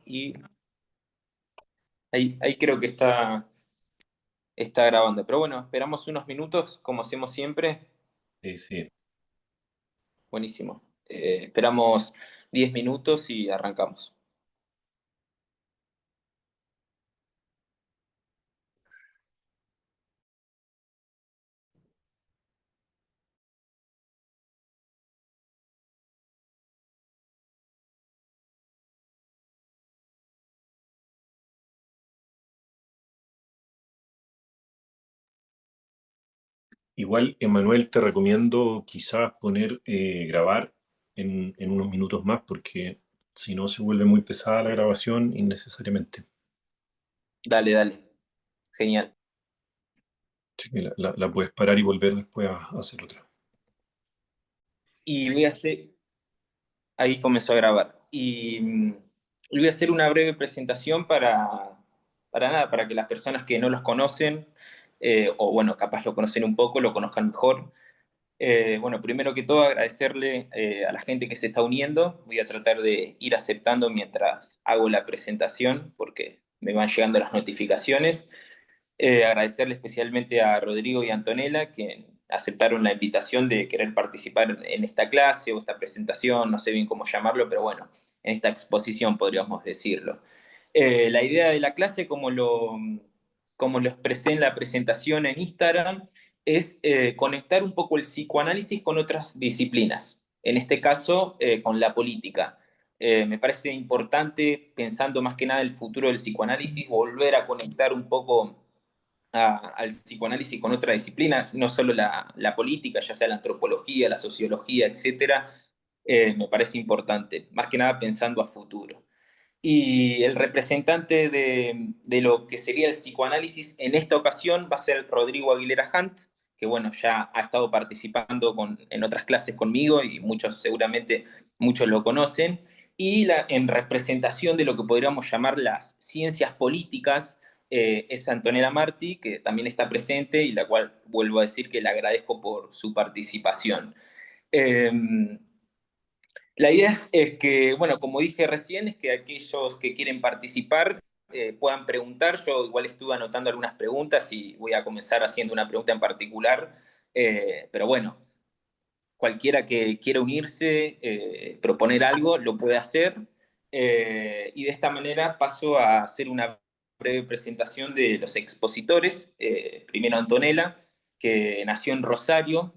Y ahí creo que está grabando. Pero bueno, esperamos unos minutos, como hacemos siempre. Sí, sí. Buenísimo. Esperamos 10 minutos y arrancamos. Igual, Emanuel, te recomiendo quizás poner grabar en unos minutos más porque si no se vuelve muy pesada la grabación innecesariamente. Dale, dale. Genial. Así que la puedes parar y volver después a hacer otra. Y voy a hacer, ahí comenzó a grabar. Y voy a hacer una breve presentación para nada, para que las personas que no los conocen, o bueno, capaz lo conocen un poco, lo conozcan mejor. Bueno, primero que todo agradecerle a la gente que se está uniendo. Voy a tratar de ir aceptando mientras hago la presentación porque me van llegando las notificaciones. Agradecerle especialmente a Rodrigo y Antonella que aceptaron la invitación de querer participar en esta clase o esta presentación, no sé bien cómo llamarlo, pero bueno, en esta exposición podríamos decirlo. La idea de la clase, como lo expresé en la presentación en Instagram, es conectar un poco el psicoanálisis con otras disciplinas, en este caso con la política. Me parece importante, pensando más que nada el futuro del psicoanálisis, volver a conectar un poco al psicoanálisis con otra disciplina, no solo la política, ya sea la antropología, la sociología, etcétera. Me parece importante, más que nada pensando a futuro. Y el representante de lo que sería el psicoanálisis en esta ocasión va a ser Rodrigo Aguilera Hunt, que bueno, ya ha estado participando en otras clases conmigo y muchos, seguramente muchos lo conocen. Y en representación de lo que podríamos llamar las ciencias políticas, es Antonella Martí, que también está presente y la cual vuelvo a decir que le agradezco por su participación. Eh, la idea es que, bueno, como dije recién, es que aquellos que quieren participar puedan preguntar. Yo igual estuve anotando algunas preguntas y voy a comenzar haciendo una pregunta en particular. Pero bueno, cualquiera que quiera unirse, proponer algo, lo puede hacer. Y de esta manera paso a hacer una breve presentación de los expositores. Primero Antonella, que nació en Rosario,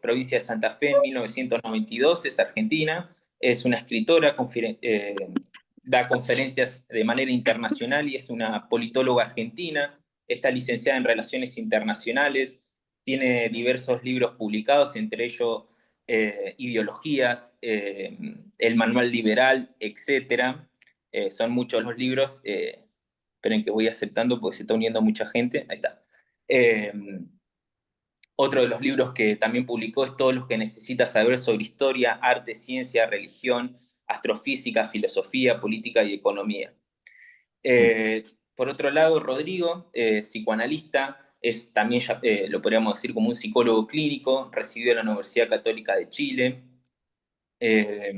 provincia de Santa Fe, en 1992, es argentina, es una escritora, da conferencias de manera internacional y es una politóloga argentina, está licenciada en Relaciones Internacionales, tiene diversos libros publicados, entre ellos Ideologías, El Manual Liberal, etcétera. Son muchos los libros, esperen que voy aceptando porque se está uniendo mucha gente. Ahí está. Eh, Otro de los libros que también publicó es Todos los que necesitas saber sobre historia, arte, ciencia, religión, astrofísica, filosofía, política y economía. Mm. Por otro lado, Rodrigo, psicoanalista, es también, lo podríamos decir, como un psicólogo clínico, residió en la Universidad Católica de Chile. Eh,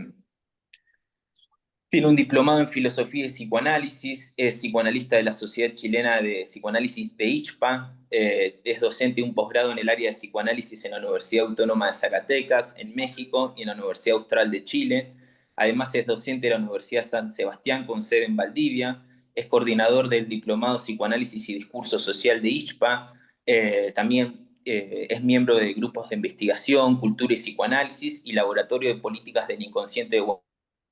Tiene un diplomado en filosofía y psicoanálisis, es psicoanalista de la Sociedad Chilena de Psicoanálisis de ICHPA, es docente de un posgrado en el área de psicoanálisis en la Universidad Autónoma de Zacatecas, en México, y en la Universidad Austral de Chile. Además es docente de la Universidad San Sebastián con sede en Valdivia, es coordinador del Diplomado Psicoanálisis y Discurso Social de ICHPA, también es miembro de grupos de investigación, cultura y psicoanálisis y laboratorio de políticas del inconsciente de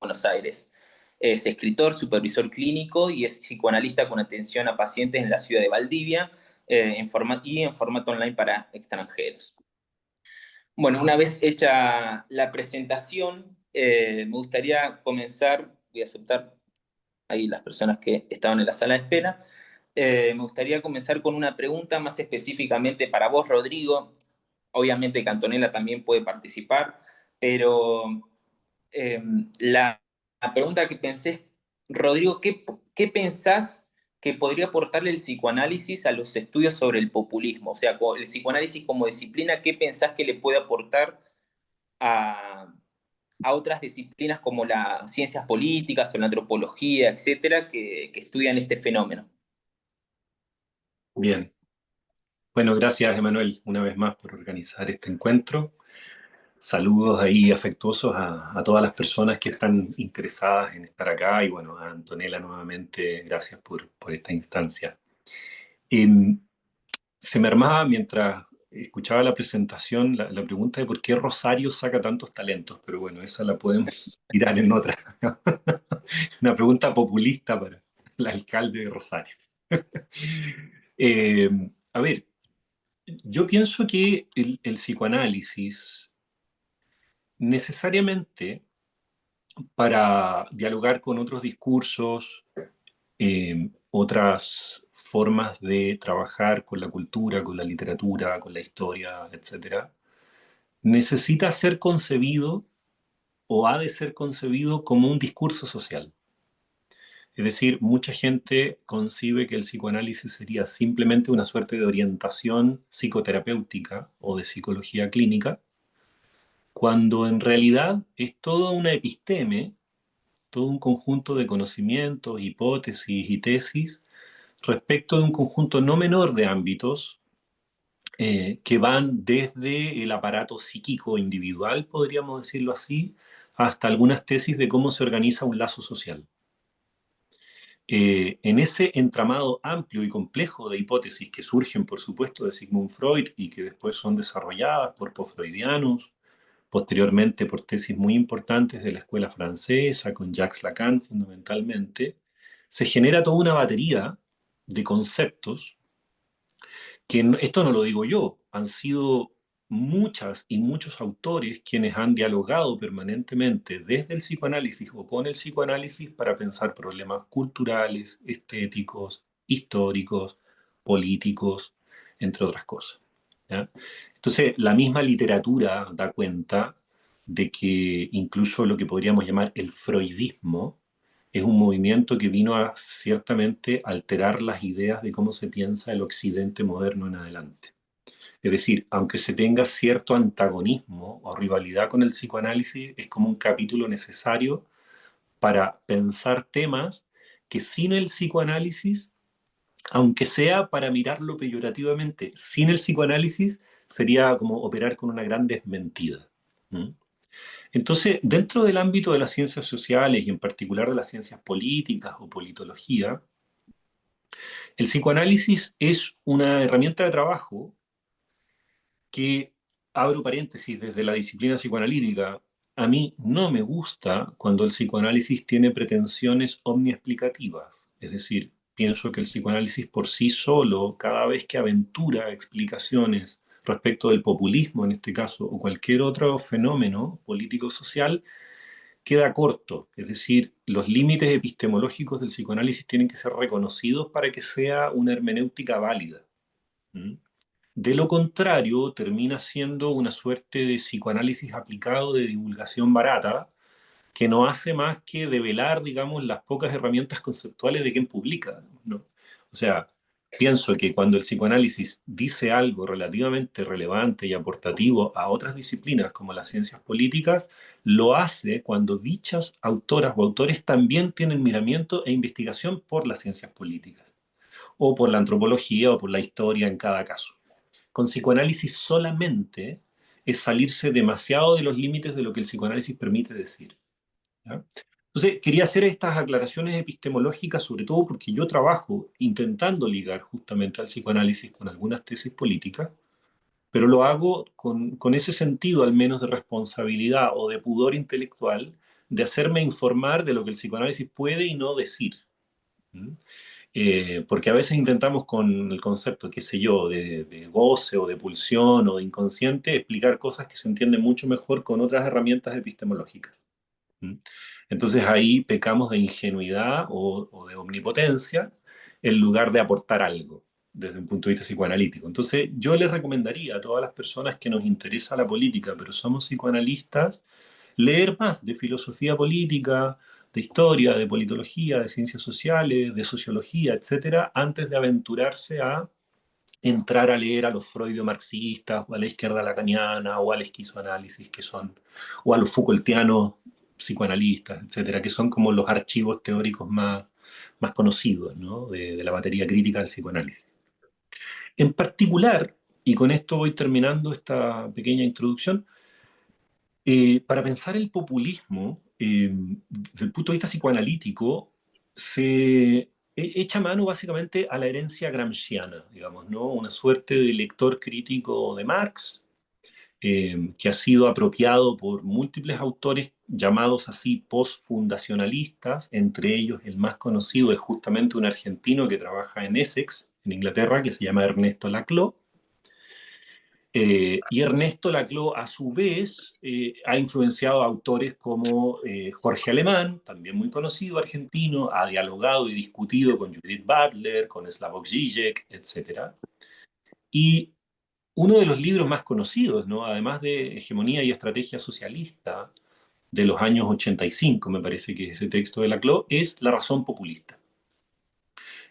Buenos Aires. Es escritor, supervisor clínico y es psicoanalista con atención a pacientes en la ciudad de Valdivia y en formato online para extranjeros. Bueno, una vez hecha la presentación, me gustaría comenzar, voy a aceptar ahí las personas que estaban en la sala de espera, me gustaría comenzar con una pregunta más específicamente para vos, Rodrigo. Obviamente que Antonella también puede participar, pero eh, la, la pregunta que pensé, Rodrigo, ¿qué pensás que podría aportarle el psicoanálisis a los estudios sobre el populismo? O sea, el psicoanálisis como disciplina, ¿qué pensás que le puede aportar a, a otras disciplinas como las ciencias políticas o la antropología, etcétera, que estudian este fenómeno. Bien. Bueno, gracias, Emanuel, una vez más por organizar este encuentro. Saludos ahí afectuosos a todas las personas que están interesadas en estar acá y bueno, a Antonella nuevamente, gracias por esta instancia. Em, Se me armaba mientras escuchaba la presentación la pregunta de por qué Rosario saca tantos talentos, pero bueno, esa la podemos tirar en otra. Una pregunta populista para el alcalde de Rosario. Eh, a ver, yo pienso que el psicoanálisis necesariamente para dialogar con otros discursos, otras formas de trabajar con la cultura, con la literatura, con la historia, etcétera, necesita ser concebido o ha de ser concebido como un discurso social. Es decir, mucha gente concibe que el psicoanálisis sería simplemente una suerte de orientación psicoterapéutica o de psicología clínica, cuando en realidad es toda una episteme, todo un conjunto de conocimientos, hipótesis y tesis respecto de un conjunto no menor de ámbitos que van desde el aparato psíquico individual, podríamos decirlo así, hasta algunas tesis de cómo se organiza un lazo social. En ese entramado amplio y complejo de hipótesis que surgen, por supuesto, de Sigmund Freud y que después son desarrolladas por postfreudianos, posteriormente por tesis muy importantes de la escuela francesa, con Jacques Lacan fundamentalmente, se genera toda una batería de conceptos que esto no lo digo yo, han sido muchas y muchos autores quienes han dialogado permanentemente desde el psicoanálisis o con el psicoanálisis para pensar problemas culturales, estéticos, históricos, políticos, entre otras cosas. ¿Ya? Entonces, la misma literatura da cuenta de que incluso lo que podríamos llamar el freudismo es un movimiento que vino a ciertamente alterar las ideas de cómo se piensa el occidente moderno en adelante. Es decir, aunque se tenga cierto antagonismo o rivalidad con el psicoanálisis, es como un capítulo necesario para pensar temas que sin el psicoanálisis, aunque sea para mirarlo peyorativamente, sin el psicoanálisis sería como operar con una gran desmentida. ¿Mm? Entonces, dentro del ámbito de las ciencias sociales y en particular de las ciencias políticas o politología, el psicoanálisis es una herramienta de trabajo que, abro paréntesis, desde la disciplina psicoanalítica, a mí no me gusta cuando el psicoanálisis tiene pretensiones omniexplicativas. Es decir, pienso que el psicoanálisis por sí solo, cada vez que aventura explicaciones respecto del populismo en este caso, o cualquier otro fenómeno político-social, queda corto. Es decir, los límites epistemológicos del psicoanálisis tienen que ser reconocidos para que sea una hermenéutica válida. ¿Mm? De lo contrario, termina siendo una suerte de psicoanálisis aplicado de divulgación barata que no hace más que develar, digamos, las pocas herramientas conceptuales de quien publica, ¿no? O sea, pienso que cuando el psicoanálisis dice algo relativamente relevante y aportativo a otras disciplinas como las ciencias políticas, lo hace cuando dichas autoras o autores también tienen miramiento e investigación por las ciencias políticas, o por la antropología o por la historia en cada caso. Con psicoanálisis solamente es salirse demasiado de los límites de lo que el psicoanálisis permite decir. ¿Ya? Entonces, quería hacer estas aclaraciones epistemológicas, sobre todo porque yo trabajo intentando ligar justamente al psicoanálisis con algunas tesis políticas, pero lo hago con ese sentido al menos de responsabilidad o de pudor intelectual de hacerme informar de lo que el psicoanálisis puede y no decir. ¿Mm? Porque a veces intentamos con el concepto, qué sé yo, de goce o de pulsión o de inconsciente, explicar cosas que se entienden mucho mejor con otras herramientas epistemológicas. ¿Mm? Entonces ahí pecamos de ingenuidad o de omnipotencia en lugar de aportar algo desde un punto de vista psicoanalítico. Entonces yo les recomendaría a todas las personas que nos interesa la política, pero somos psicoanalistas, leer más de filosofía política, de historia, de politología, de ciencias sociales, de sociología, etcétera, antes de aventurarse a entrar a leer a los freudo-marxistas, o a la izquierda lacaniana, o al esquizoanálisis, que son, o a los Foucaultianos psicoanalistas, etcétera, que son como los archivos teóricos más conocidos, ¿no? de la batería crítica del psicoanálisis. En particular, y con esto voy terminando esta pequeña introducción, para pensar el populismo, desde el punto de vista psicoanalítico, echa mano básicamente a la herencia gramsciana, digamos, ¿no? Una suerte de lector crítico de Marx, que ha sido apropiado por múltiples autores llamados así postfundacionalistas, entre ellos el más conocido es justamente un argentino que trabaja en Essex, en Inglaterra, que se llama Ernesto Laclau. Y Ernesto Laclau, a su vez, ha influenciado a autores como Jorge Alemán, también muy conocido argentino, ha dialogado y discutido con Judith Butler, con Slavoj Žižek, etc. Y uno de los libros más conocidos, ¿no? Además de Hegemonía y Estrategia Socialista, de los años 85, me parece que es ese texto de Laclau, es La razón populista.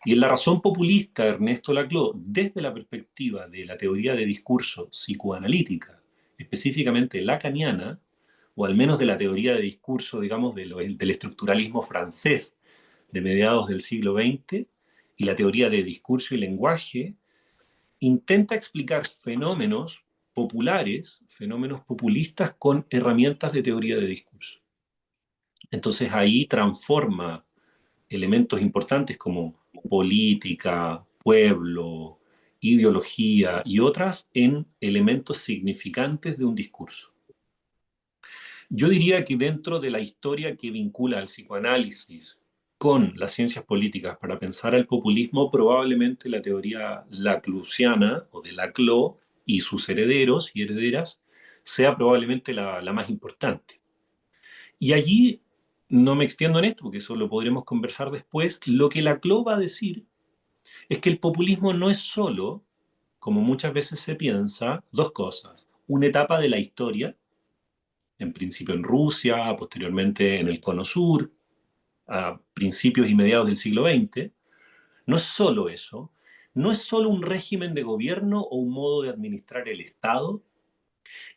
Y en La razón populista, Ernesto Laclau, desde la perspectiva de la teoría de discurso psicoanalítica, específicamente lacaniana, o al menos de la teoría de discurso, digamos, del estructuralismo francés de mediados del siglo XX, y la teoría de discurso y lenguaje, intenta explicar fenómenos populares, fenómenos populistas con herramientas de teoría de discurso. Entonces ahí transforma elementos importantes como política, pueblo, ideología y otras en elementos significantes de un discurso. Yo diría que dentro de la historia que vincula al psicoanálisis con las ciencias políticas para pensar al populismo, probablemente la teoría laclausiana o de Laclau y sus herederos y herederas sea probablemente la más importante. Y allí no me extiendo en esto, porque eso lo podremos conversar después. Lo que Laclau va a decir es que el populismo no es solo, como muchas veces se piensa, dos cosas. Una etapa de la historia, en principio en Rusia, posteriormente en el Cono Sur, a principios y mediados del siglo XX. No es solo eso, no es solo un régimen de gobierno o un modo de administrar el Estado,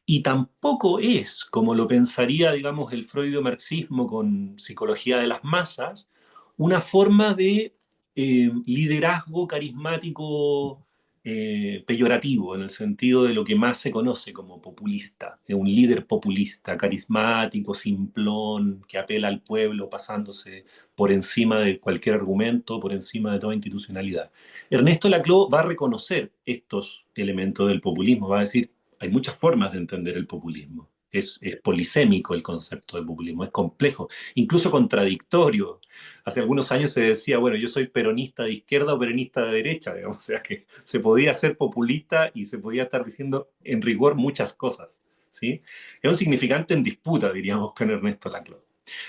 y tampoco es, como lo pensaría, digamos, el freudo-marxismo con psicología de las masas, una forma de liderazgo carismático peyorativo, en el sentido de lo que más se conoce como populista, un líder populista, carismático, simplón, que apela al pueblo pasándose por encima de cualquier argumento, por encima de toda institucionalidad. Ernesto Laclau va a reconocer estos elementos del populismo, va a decir, hay muchas formas de entender el populismo. Es polisémico el concepto de populismo, es complejo, incluso contradictorio. Hace algunos años se decía, bueno, yo soy peronista de izquierda o peronista de derecha, digamos, o sea que se podía ser populista y se podía estar diciendo en rigor muchas cosas, ¿sí? Es un significante en disputa, diríamos, con Ernesto Laclau.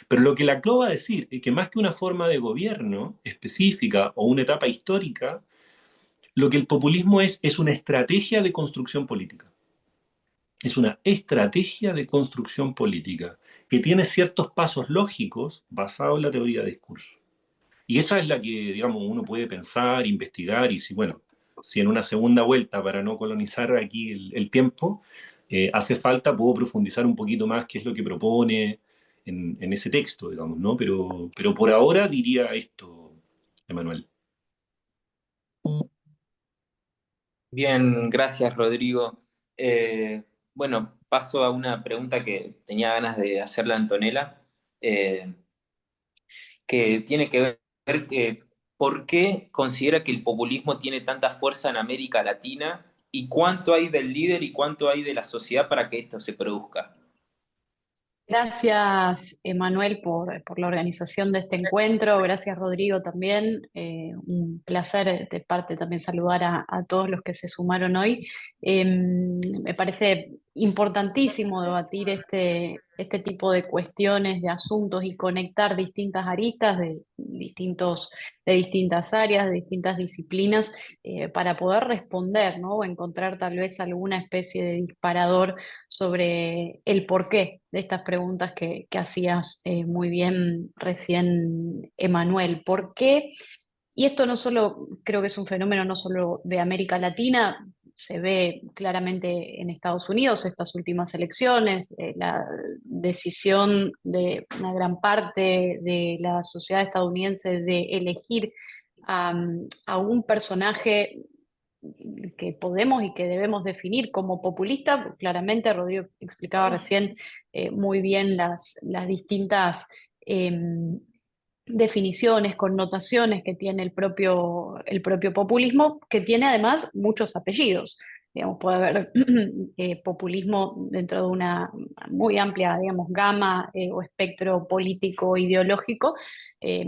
Pero lo que Laclau va a decir es que más que una forma de gobierno específica o una etapa histórica, lo que el populismo es una estrategia de construcción política. Es una estrategia de construcción política que tiene ciertos pasos lógicos basados en la teoría de discurso. Y esa es la que, digamos, uno puede pensar, investigar y si, bueno, si en una segunda vuelta, para no colonizar aquí el tiempo, hace falta, puedo profundizar un poquito más qué es lo que propone en ese texto, digamos, ¿no? Pero por ahora diría esto, Emanuel. Bien, gracias Rodrigo. Bueno, paso a una pregunta que tenía ganas de hacerle a Antonella, eh, que tiene que ver por qué considera que el populismo tiene tanta fuerza en América Latina y cuánto hay del líder y cuánto hay de la sociedad para que esto se produzca. Gracias, Emanuel, por la organización de este encuentro. Gracias, Rodrigo, también. Un placer de parte también saludar a todos los que se sumaron hoy. Me parece importantísimo debatir este tipo de cuestiones, de asuntos y conectar distintas aristas de distintas áreas, de distintas disciplinas, para poder responder, ¿no? O encontrar tal vez alguna especie de disparador sobre el porqué de estas preguntas que hacías muy bien recién, Emanuel. ¿Por qué Y esto no solo, creo que es un fenómeno no solo de América Latina, se ve claramente en Estados Unidos, estas últimas elecciones, la decisión de una gran parte de la sociedad estadounidense de elegir a un personaje que podemos y que debemos definir como populista. Claramente, Rodrigo explicaba recién muy bien las distintas definiciones, connotaciones que tiene el propio populismo, que tiene además muchos apellidos. Digamos, puede haber populismo dentro de una muy amplia, digamos, gama o espectro político ideológico, eh,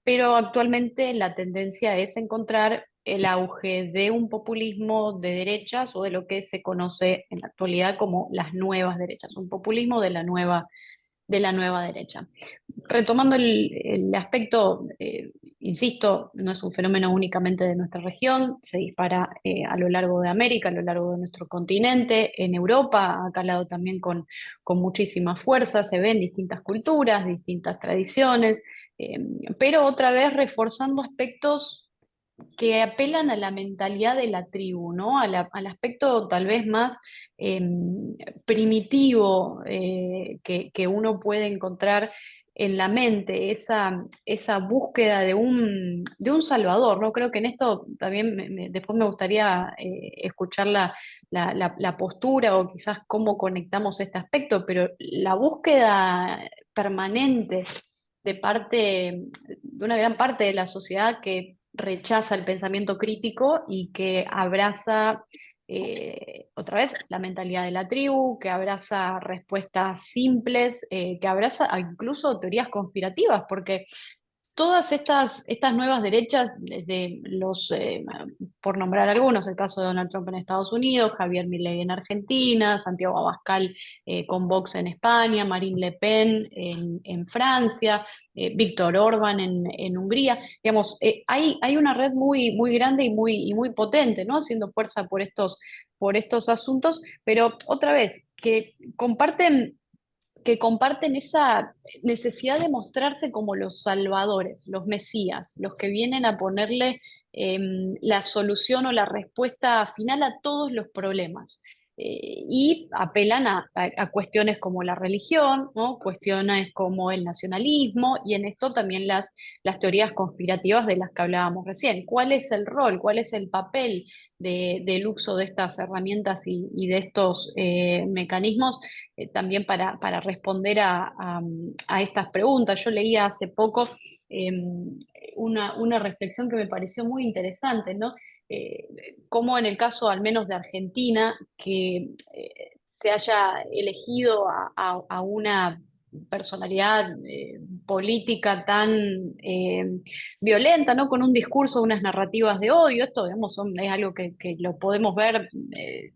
pero actualmente la tendencia es encontrar el auge de un populismo de derechas o de lo que se conoce en la actualidad como las nuevas derechas, un populismo de la nueva derecha. Retomando el aspecto, insisto, no es un fenómeno únicamente de nuestra región, se dispara a lo largo de América, a lo largo de nuestro continente, en Europa, ha calado también con muchísima fuerza, se ven distintas culturas, distintas tradiciones, eh, pero otra vez reforzando aspectos que apelan a la mentalidad de la tribu, ¿no? Al aspecto tal vez más eh, primitivo que uno puede encontrar en la mente, esa búsqueda de un salvador, ¿no? Creo que en esto también después me gustaría escuchar la postura o quizás cómo conectamos este aspecto, pero la búsqueda permanente de de una gran parte de la sociedad que rechaza el pensamiento crítico y que abraza otra vez la mentalidad de la tribu, que abraza respuestas simples, que abraza incluso teorías conspirativas, porque todas estas nuevas derechas, desde por nombrar algunos, el caso de Donald Trump en Estados Unidos, Javier Milei en Argentina, Santiago Abascal con Vox en España, Marine Le Pen en Francia, Víctor Orbán en Hungría, digamos, hay una red muy grande y muy potente, ¿no? Haciendo fuerza por estos asuntos, pero otra vez, que comparten esa necesidad de mostrarse como los salvadores, los mesías, los que vienen a ponerle eh, la solución o la respuesta final a todos los problemas. Y apelan a cuestiones como la religión, ¿no? Cuestiones como el nacionalismo y en esto también las teorías conspirativas de las que hablábamos recién. ¿Cuál es el rol, cuál es el papel del uso de estas herramientas y de estos mecanismos también para responder a estas preguntas? Yo leía hace poco eh, una reflexión que me pareció muy interesante, ¿no? Cómo en el caso al menos de Argentina, que se haya elegido a una personalidad política tan violenta, ¿no? Con un discurso, unas narrativas de odio. Esto, digamos, es algo que lo podemos ver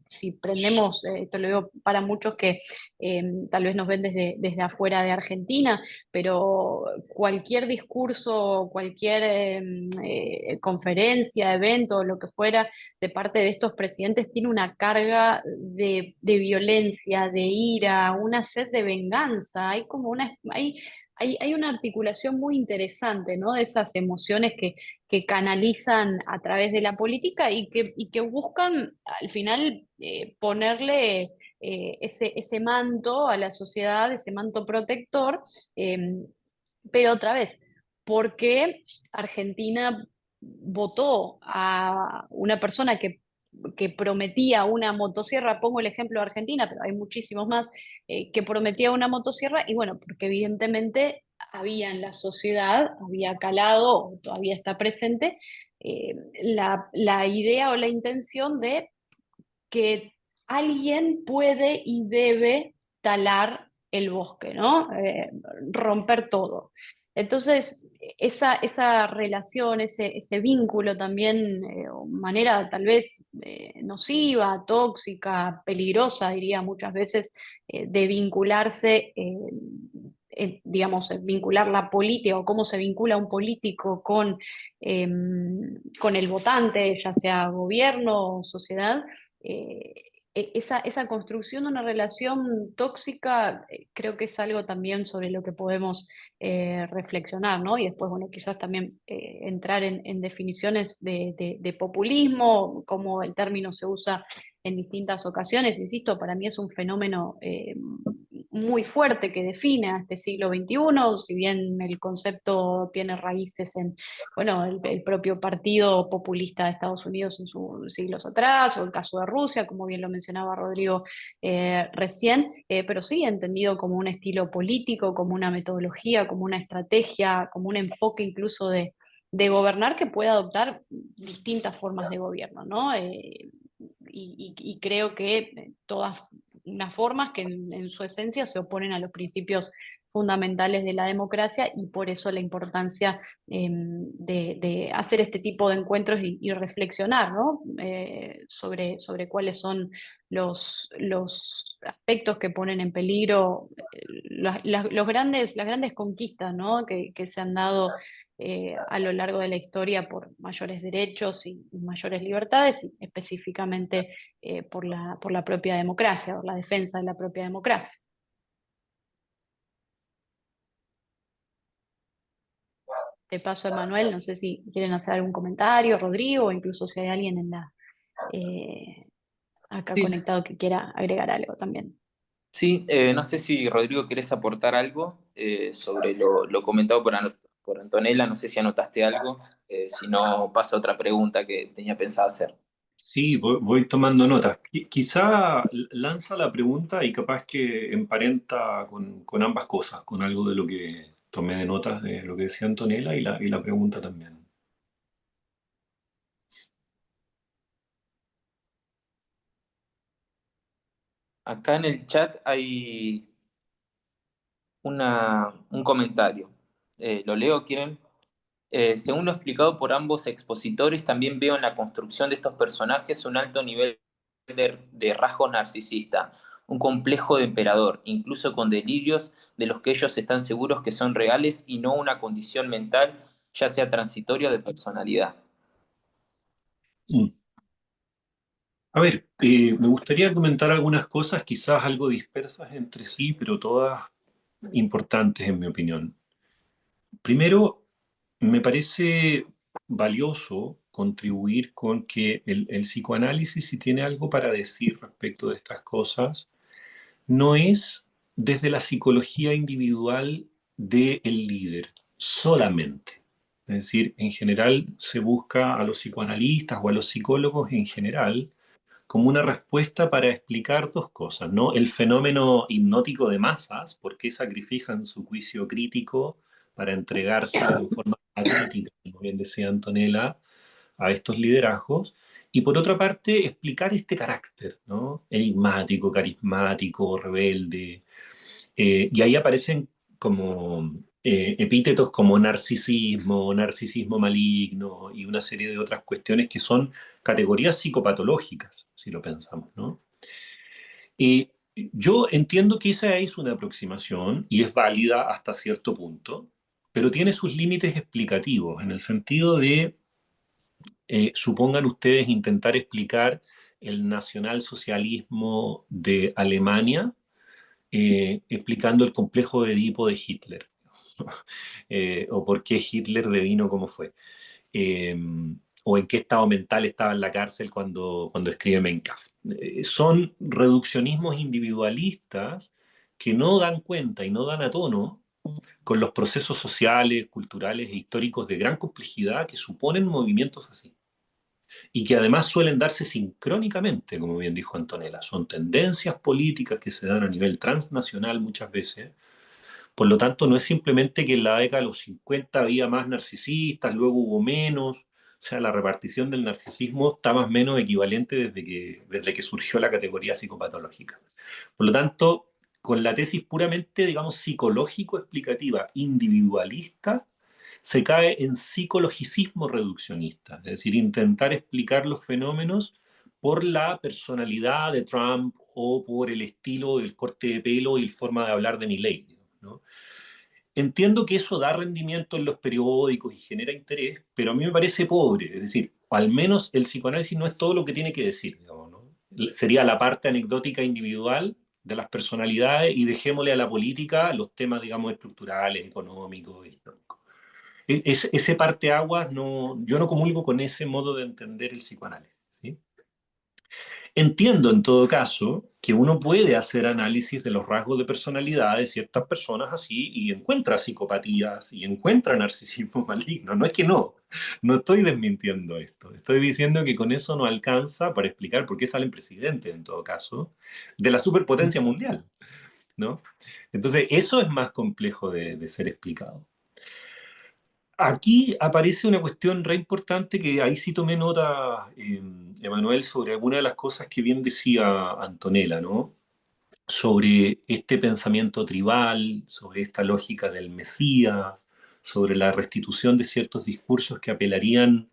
si prendemos, esto lo digo para muchos que tal vez nos ven desde afuera de Argentina, pero cualquier discurso, cualquier conferencia, evento, lo que fuera, de parte de estos presidentes, tiene una carga de violencia, de ira, una sed de venganza. Hay como hay una articulación muy interesante, ¿no? De esas emociones que canalizan a través de la política y que buscan al final ponerle ese manto a la sociedad, ese manto protector, eh, pero otra vez, ¿por qué Argentina votó a una persona que prometía una motosierra? Pongo el ejemplo de Argentina, pero hay muchísimos más, que prometía una motosierra, y bueno, porque evidentemente había en la sociedad, había calado, o todavía está presente, la idea o la intención de que alguien puede y debe talar el bosque, ¿no? Romper todo. Entonces, esa relación, ese vínculo también, o manera tal vez nociva, tóxica, peligrosa, diría muchas veces, de vincularse, digamos, vincular la política o cómo se vincula un político eh, con el votante, ya sea gobierno o sociedad, eh, esa construcción de una relación tóxica creo que es algo también sobre lo que podemos reflexionar, ¿no? Y después, bueno, quizás también entrar en definiciones de populismo, como el término se usa en distintas ocasiones. Insisto, para mí es un fenómeno muy fuerte que define a este siglo XXI, si bien el concepto tiene raíces en, bueno, el propio Partido Populista de Estados Unidos en sus siglos atrás, o el caso de Rusia, como bien lo mencionaba Rodrigo recién, pero sí entendido como un estilo político, como una metodología, como una estrategia, como un enfoque incluso de gobernar que puede adoptar distintas formas de gobierno, ¿no? Y creo que todas unas formas que en su esencia se oponen a los principios fundamentales de la democracia y por eso la importancia de hacer este tipo de encuentros y reflexionar, ¿no? Sobre cuáles son los aspectos que ponen en peligro las grandes conquistas, ¿no? que se han dado a lo largo de la historia por mayores derechos y mayores libertades, y específicamente por la propia democracia, por la defensa de la propia democracia. Te paso a Emanuel, no sé si quieren hacer algún comentario, Rodrigo, o incluso si hay alguien eh, acá Sí, conectado que quiera agregar algo también. sí, no sé si Rodrigo querés aportar algo sobre lo comentado por Antonella, no sé si anotaste algo, si no paso a otra pregunta que tenía pensado hacer. Sí, voy tomando notas. Quizá lanza la pregunta y capaz que emparenta con ambas cosas, con algo de lo que tomé de notas de lo que decía Antonella y la pregunta también. Acá en el chat hay un comentario. ¿Lo leo? ¿Quieren? Según lo explicado por ambos expositores, también veo en la construcción de estos personajes un alto nivel de rasgo narcisista, un complejo de emperador, incluso con delirios de los que ellos están seguros que son reales y no una condición mental, ya sea transitoria o de personalidad. Mm. A ver, me gustaría comentar algunas cosas, quizás algo dispersas entre sí, pero todas importantes en mi opinión. Primero, me parece valioso contribuir con que el psicoanálisis, si tiene algo para decir respecto de estas cosas, no es desde la psicología individual del líder solamente. Es decir, en general se busca a los psicoanalistas o a los psicólogos en general como una respuesta para explicar dos cosas, ¿no? El fenómeno hipnótico de masas, por qué sacrifican su juicio crítico para entregarse en forma acrítica, como bien decía Antonella, a estos liderazgos, y por otra parte explicar este carácter, ¿no? Enigmático, carismático, rebelde, y ahí aparecen como epítetos como narcisismo, narcisismo maligno y una serie de otras cuestiones que son categorías psicopatológicas, si lo pensamos, ¿no? Y yo entiendo que esa es una aproximación y es válida hasta cierto punto, pero tiene sus límites explicativos, en el sentido de, supongan ustedes, intentar explicar el nacionalsocialismo de Alemania explicando el complejo de Edipo de Hitler, o por qué Hitler devino como fue, eh, o en qué estado mental estaba en la cárcel cuando escribe Mein Kampf. Son reduccionismos individualistas que no dan cuenta y no dan a tono con los procesos sociales, culturales e históricos de gran complejidad que suponen movimientos así y que además suelen darse sincrónicamente, como bien dijo Antonella. Son tendencias políticas que se dan a nivel transnacional muchas veces. Por lo tanto, no es simplemente que en la década de los 50 había más narcisistas, luego hubo menos. O sea, la repartición del narcisismo está más o menos equivalente desde que surgió la categoría psicopatológica. Por lo tanto, con la tesis puramente, digamos, psicológico-explicativa, individualista, se cae en psicologicismo reduccionista, es decir, intentar explicar los fenómenos por la personalidad de Trump o por el estilo del corte de pelo y la forma de hablar de Milei, ¿no? Entiendo que eso da rendimiento en los periódicos y genera interés, pero a mí me parece pobre, es decir, al menos el psicoanálisis no es todo lo que tiene que decir, digamos, ¿no? sería la parte anecdótica individual de las personalidades y dejémosle a la política los temas, digamos, estructurales, económicos, históricos. Ese parteaguas, no, yo no comulgo con ese modo de entender el psicoanálisis, ¿sí? Entiendo, en todo caso, que uno puede hacer análisis de los rasgos de personalidad de ciertas personas así y encuentra psicopatías y encuentra narcisismo maligno. No es que no estoy desmintiendo esto. Estoy diciendo que con eso no alcanza para explicar por qué salen presidentes, en todo caso, de la superpotencia mundial, ¿no? Entonces, eso es más complejo de ser explicado. Aquí aparece una cuestión re importante que ahí sí tomé nota, Emanuel, sobre alguna de las cosas que bien decía Antonella, ¿no? Sobre este pensamiento tribal, sobre esta lógica del Mesías, sobre la restitución de ciertos discursos que apelarían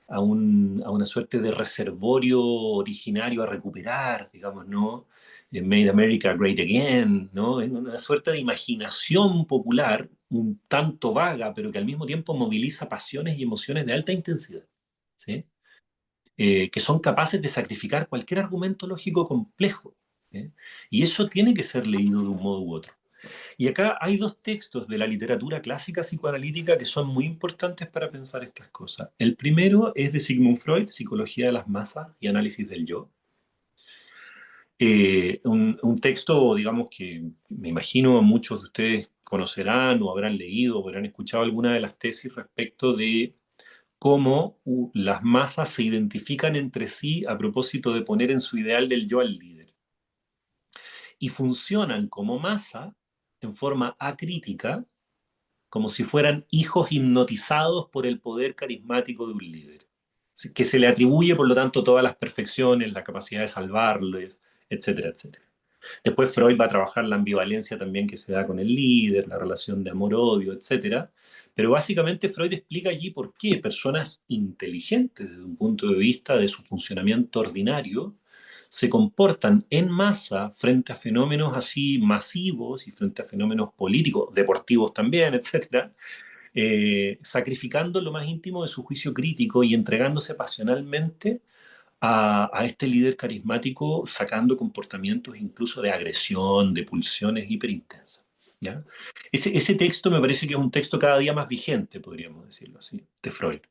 a una suerte de reservorio originario a recuperar, digamos, ¿no? Made America Great Again, ¿no? En una suerte de imaginación popular, un tanto vaga, pero que al mismo tiempo moviliza pasiones y emociones de alta intensidad, ¿sí? Que son capaces de sacrificar cualquier argumento lógico complejo, ¿sí? Y eso tiene que ser leído de un modo u otro. Y acá hay dos textos de la literatura clásica psicoanalítica que son muy importantes para pensar estas cosas. El primero es de Sigmund Freud, Psicología de las masas y análisis del yo. Un texto, digamos, que me imagino muchos de ustedes conocerán o habrán leído o habrán escuchado alguna de las tesis respecto de cómo las masas se identifican entre sí a propósito de poner en su ideal del yo al líder. Y funcionan como masa en forma acrítica, como si fueran hijos hipnotizados por el poder carismático de un líder, que se le atribuye, por lo tanto, todas las perfecciones, la capacidad de salvarles, etcétera, etcétera. Después Freud va a trabajar la ambivalencia también que se da con el líder, la relación de amor-odio, etcétera. Pero básicamente Freud explica allí por qué personas inteligentes desde un punto de vista de su funcionamiento ordinario se comportan en masa frente a fenómenos así masivos y frente a fenómenos políticos, deportivos también, etcétera, sacrificando lo más íntimo de su juicio crítico y entregándose pasionalmente a este líder carismático, sacando comportamientos incluso de agresión, de pulsiones hiperintensas. ¿Ya? Ese texto me parece que es un texto cada día más vigente, podríamos decirlo así, de Freud.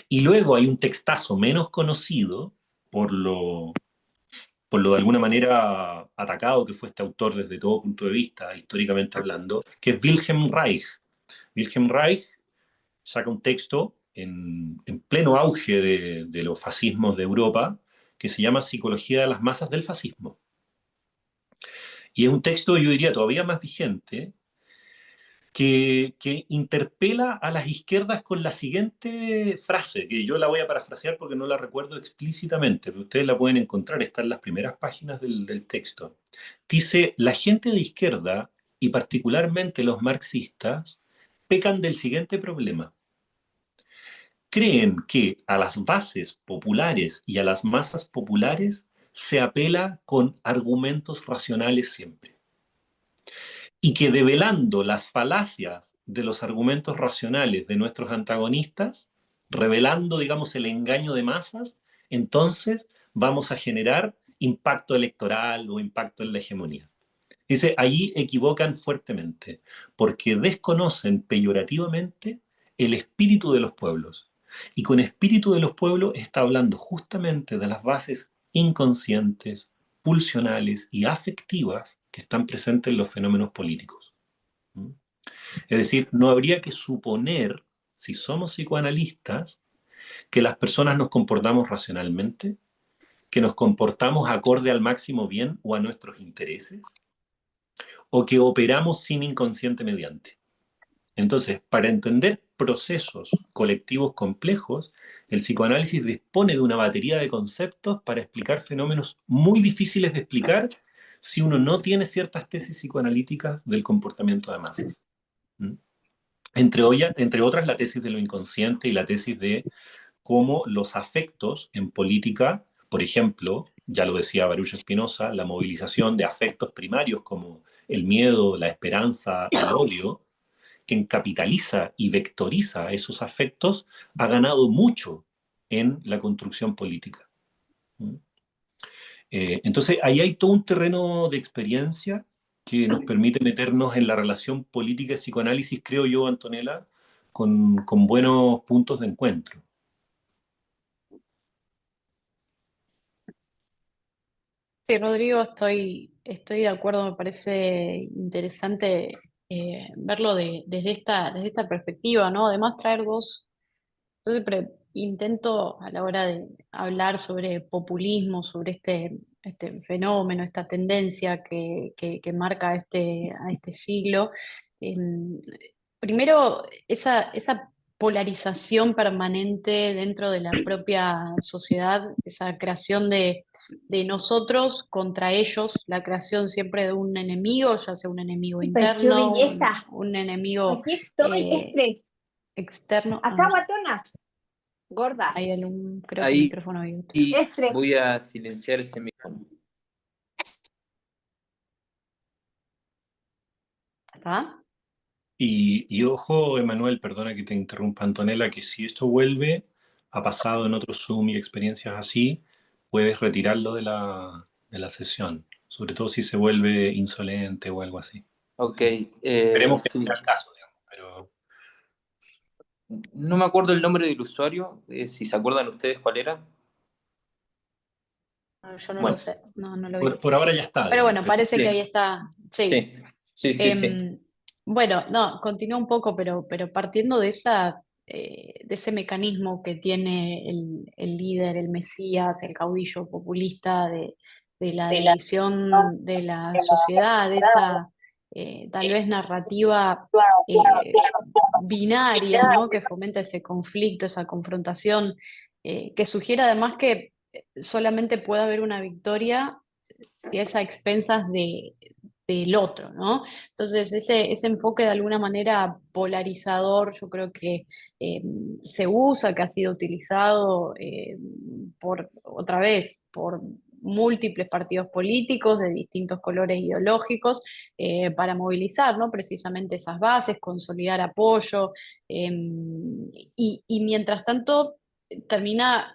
Y luego hay un textazo menos conocido por lo de alguna manera atacado que fue este autor desde todo punto de vista, históricamente hablando, que es Wilhelm Reich. Wilhelm Reich saca un texto en pleno auge de los fascismos de Europa que se llama Psicología de las masas del fascismo. Y es un texto, yo diría, todavía más vigente, que interpela a las izquierdas con la siguiente frase, que yo la voy a parafrasear porque no la recuerdo explícitamente, pero ustedes la pueden encontrar, está en las primeras páginas del texto. Dice, la gente de izquierda, y particularmente los marxistas, pecan del siguiente problema. Creen que a las bases populares y a las masas populares se apela con argumentos racionales siempre. Y que develando las falacias de los argumentos racionales de nuestros antagonistas, revelando, digamos, el engaño de masas, entonces vamos a generar impacto electoral o impacto en la hegemonía. Dice, allí equivocan fuertemente, porque desconocen peyorativamente el espíritu de los pueblos. Y con espíritu de los pueblos está hablando justamente de las bases inconscientes, pulsionales y afectivas que están presentes en los fenómenos políticos. Es decir, no habría que suponer, si somos psicoanalistas, que las personas nos comportamos racionalmente, que nos comportamos acorde al máximo bien o a nuestros intereses, o que operamos sin inconsciente mediante. Entonces, para entender procesos colectivos complejos, el psicoanálisis dispone de una batería de conceptos para explicar fenómenos muy difíciles de explicar si uno no tiene ciertas tesis psicoanalíticas del comportamiento de masas. Entre otras, la tesis de lo inconsciente y la tesis de cómo los afectos en política, por ejemplo, ya lo decía Baruch Spinoza, la movilización de afectos primarios como el miedo, la esperanza, el odio, quien capitaliza y vectoriza esos afectos, ha ganado mucho en la construcción política. Entonces, ahí hay todo un terreno de experiencia que nos permite meternos en la relación política y psicoanálisis, creo yo, Antonella, con buenos puntos de encuentro. Sí, Rodrigo, estoy de acuerdo, me parece interesante verlo desde esta perspectiva, ¿no? Además, traer dos. Yo siempre intento a la hora de hablar sobre populismo, sobre este fenómeno, esta tendencia que marca a este siglo. em, Primero, esa polarización permanente dentro de la propia sociedad, esa creación de nosotros contra ellos, la creación siempre de un enemigo, ya sea un enemigo Pareció interno, belleza. un enemigo Aquí estoy, externo. A acá, ver. guatona, gorda. Hay algún, creo que Ahí micrófono abierto. voy a silenciar ese micrófono. ¿Está? Y ojo, Emanuel, perdona que te interrumpa, Antonella, que si esto vuelve, ha pasado en otros Zoom y experiencias así, puedes retirarlo de la sesión, sobre todo si se vuelve insolente o algo así. Ok, Esperemos que no sí. sea el caso, digamos, pero No me acuerdo el nombre del usuario, si se acuerdan ustedes cuál era. No, yo no lo Bueno, sé, no lo vi. por ahora ya está, Pero digamos. bueno, parece que ahí sí, está. Sí. sí, sí, sí, sí. Em, bueno, no, continúa un poco, pero partiendo de ese mecanismo que tiene el líder, el mesías, el caudillo populista de la división de la sociedad, de esa tal vez narrativa eh, binaria, ¿no? Que fomenta ese conflicto, esa confrontación, que sugiere además que solamente puede haber una victoria si es a expensas del otro, ¿no? Entonces, ese enfoque de alguna manera polarizador, yo creo que eh, se usa, que ha sido utilizado otra vez, por múltiples partidos políticos de distintos colores ideológicos para movilizar, ¿no? Precisamente esas bases, consolidar apoyo y mientras tanto termina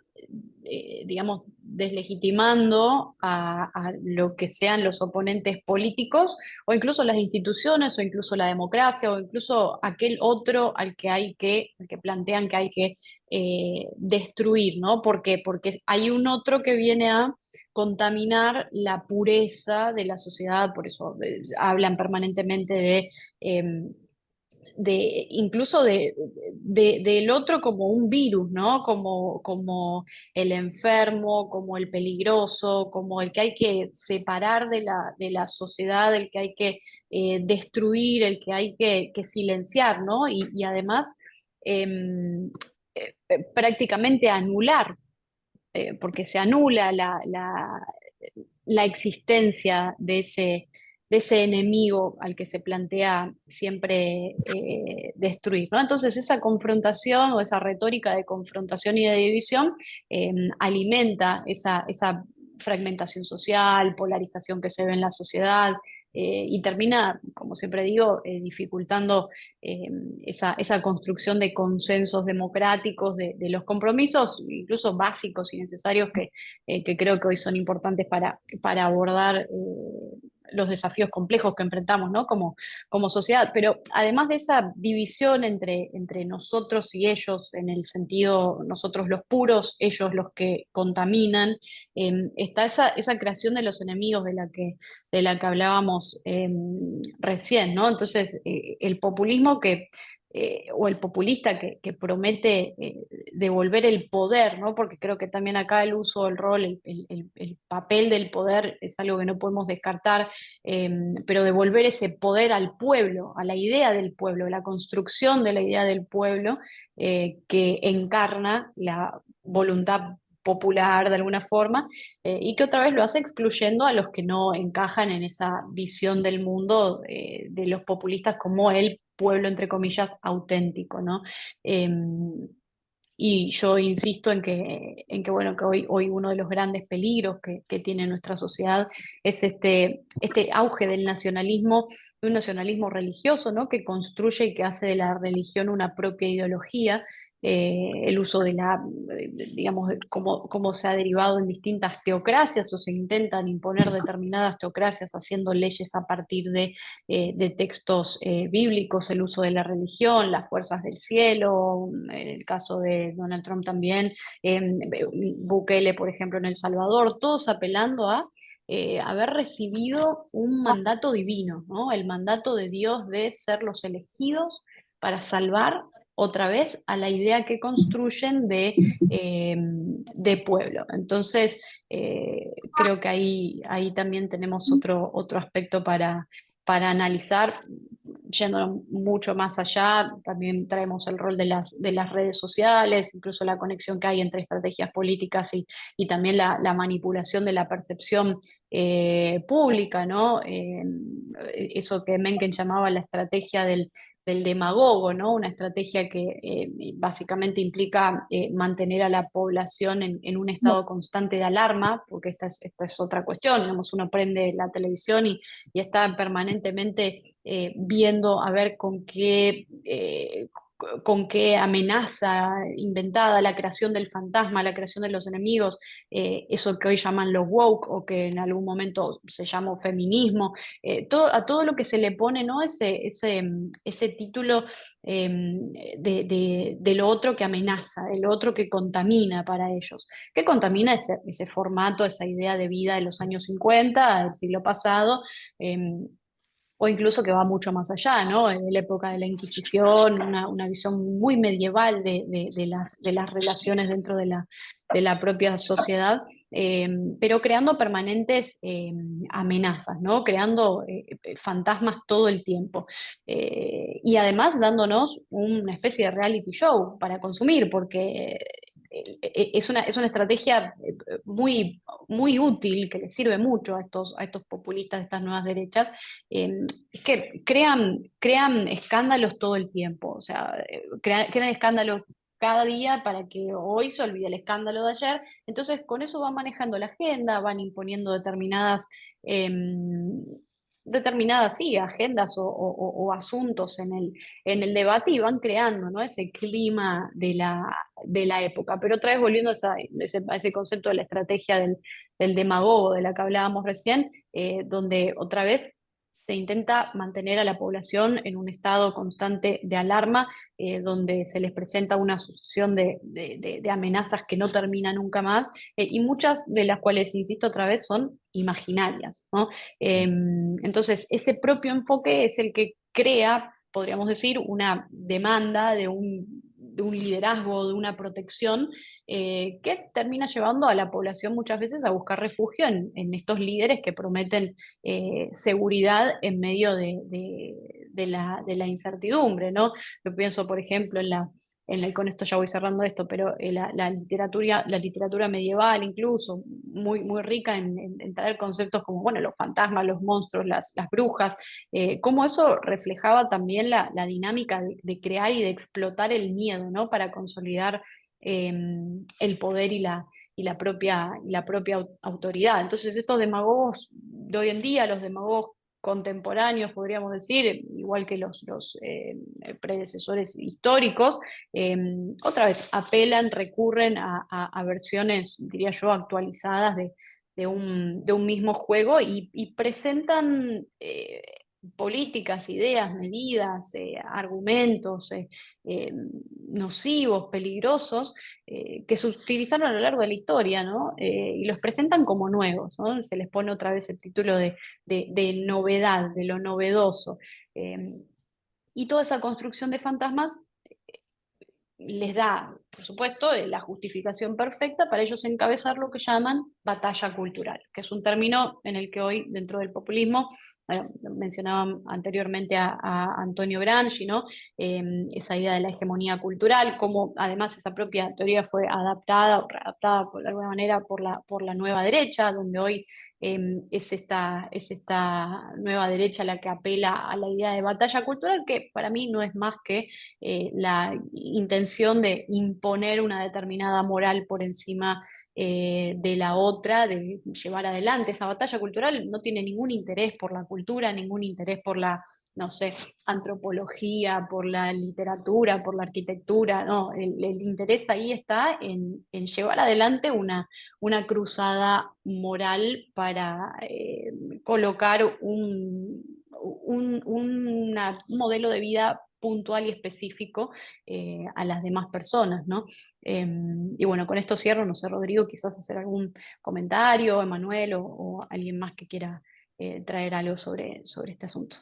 digamos, deslegitimando a lo que sean los oponentes políticos, o incluso las instituciones, o incluso la democracia, o incluso aquel otro al que plantean que hay que destruir, ¿no? ¿Por qué? Porque hay un otro que viene a contaminar la pureza de la sociedad, por eso hablan permanentemente incluso del otro como un virus, ¿no? Como el enfermo, como el peligroso, como el que hay que separar de la sociedad, el que hay que destruir, el que hay que silenciar, ¿no? Y además prácticamente anular, porque se anula la existencia de ese enemigo al que se plantea siempre destruir, ¿no? Entonces esa confrontación o esa retórica de confrontación y de división alimenta esa fragmentación social, polarización que se ve en la sociedad y termina, como siempre digo, dificultando eh, esa construcción de consensos democráticos, de los compromisos, incluso básicos y necesarios que creo que hoy son importantes para abordar los desafíos complejos que enfrentamos, ¿no? Como sociedad. Pero además de esa división entre nosotros y ellos, en el sentido nosotros los puros, ellos los que contaminan, está esa creación de los enemigos de la que hablábamos recién, ¿no? Entonces, el populismo o el populista que promete devolver el poder, ¿no? Porque creo que también acá el uso del rol, el papel del poder es algo que no podemos descartar, pero devolver ese poder al pueblo, a la idea del pueblo, la construcción de la idea del pueblo que encarna la voluntad popular de alguna forma, y que otra vez lo hace excluyendo a los que no encajan en esa visión del mundo de los populistas como el pueblo, entre comillas, auténtico, ¿no? Eh, y yo insisto en que, bueno, que hoy uno de los grandes peligros que tiene nuestra sociedad es este auge del nacionalismo, de un nacionalismo religioso, ¿no? Que construye y que hace de la religión una propia ideología el uso de digamos, cómo se ha derivado en distintas teocracias o se intentan imponer determinadas teocracias haciendo leyes a partir de textos bíblicos, el uso de la religión, las fuerzas del cielo, en el caso de Donald Trump también, Bukele, por ejemplo, en El Salvador, todos apelando a haber recibido un mandato divino, ¿no? El mandato de Dios de ser los elegidos para salvar otra vez a la idea que construyen de pueblo. Entonces, creo que ahí también tenemos otro aspecto para analizar, yendo mucho más allá, también traemos el rol de las redes sociales, incluso la conexión que hay entre estrategias políticas y también la manipulación de la percepción pública, ¿no? Eso que Mencken llamaba la estrategia del demagogo, ¿no? Una estrategia que básicamente implica mantener a la población en un estado constante de alarma, porque esta es otra cuestión, digamos, uno prende la televisión y está permanentemente viendo a ver con qué amenaza inventada, la creación del fantasma, la creación de los enemigos, eso que hoy llaman los woke o que en algún momento se llamó feminismo, a todo lo que se le pone, ¿no? Ese título de lo otro que amenaza, de lo otro que contamina para ellos. ¿Qué contamina ese formato, esa idea de vida de los años 50 del siglo pasado? O incluso que va mucho más allá, ¿no? En la época de la Inquisición, una visión muy medieval de las relaciones dentro de la propia sociedad, pero creando permanentes amenazas, ¿no? Creando fantasmas todo el tiempo. Y además dándonos una especie de reality show para consumir, porque es una estrategia muy, muy útil, que les sirve mucho a estos populistas de estas nuevas derechas, es que crean escándalos todo el tiempo, o sea, crean escándalos cada día para que hoy se olvide el escándalo de ayer. Entonces, con eso van manejando la agenda, van imponiendo determinadas, sí, agendas o asuntos en el debate y van creando, ¿no? Ese clima de la época. Pero otra vez volviendo a ese concepto de la estrategia del demagogo de la que hablábamos recién, donde otra vez se intenta mantener a la población en un estado constante de alarma, donde se les presenta una sucesión de amenazas que no termina nunca más, y muchas de las cuales, insisto otra vez, son imaginarias, ¿no? Entonces, ese propio enfoque es el que crea, podríamos decir, una demanda de un liderazgo, de una protección, que termina llevando a la población muchas veces a buscar refugio en estos líderes que prometen seguridad en medio de la incertidumbre, ¿no? Yo pienso, por ejemplo, con esto ya voy cerrando esto, pero la literatura medieval incluso, muy, muy rica en traer conceptos como, bueno, los fantasmas, los monstruos, las brujas, cómo eso reflejaba también la dinámica de crear y de explotar el miedo, ¿no? Para consolidar eh, el poder y la propia autoridad. Entonces, estos demagogos de hoy en día, los demagogos contemporáneos, podríamos decir, igual que los predecesores históricos, eh, otra vez apelan, recurren a versiones, diría yo, actualizadas de un mismo juego y presentan políticas, ideas, medidas, argumentos nocivos, peligrosos, que se utilizaron a lo largo de la historia, ¿no? Y los presentan como nuevos, ¿no? Se les pone otra vez el título de novedad, de lo novedoso. Eh, y toda esa construcción de fantasmas les da, por supuesto, la justificación perfecta para ellos encabezar lo que llaman batalla cultural, que es un término en el que hoy, dentro del populismo, bueno, mencionaba anteriormente a Antonio Gramsci, ¿no? Esa idea de la hegemonía cultural, como además esa propia teoría fue adaptada o readaptada de alguna manera por la nueva derecha, donde hoy es esta nueva derecha la que apela a la idea de batalla cultural, que para mí no es más que la intención de imponer imponer una determinada moral por encima de la otra, de llevar adelante esa batalla cultural. No tiene ningún interés por la cultura, ningún interés por la, no sé, antropología, por la literatura, por la arquitectura, no, el interés ahí está en llevar adelante una cruzada moral para colocar un modelo de vida puntual y específico a las demás personas, ¿no? Y bueno, con esto cierro, no sé, Rodrigo, quizás hacer algún comentario, Emanuel o alguien más que quiera traer algo sobre este asunto.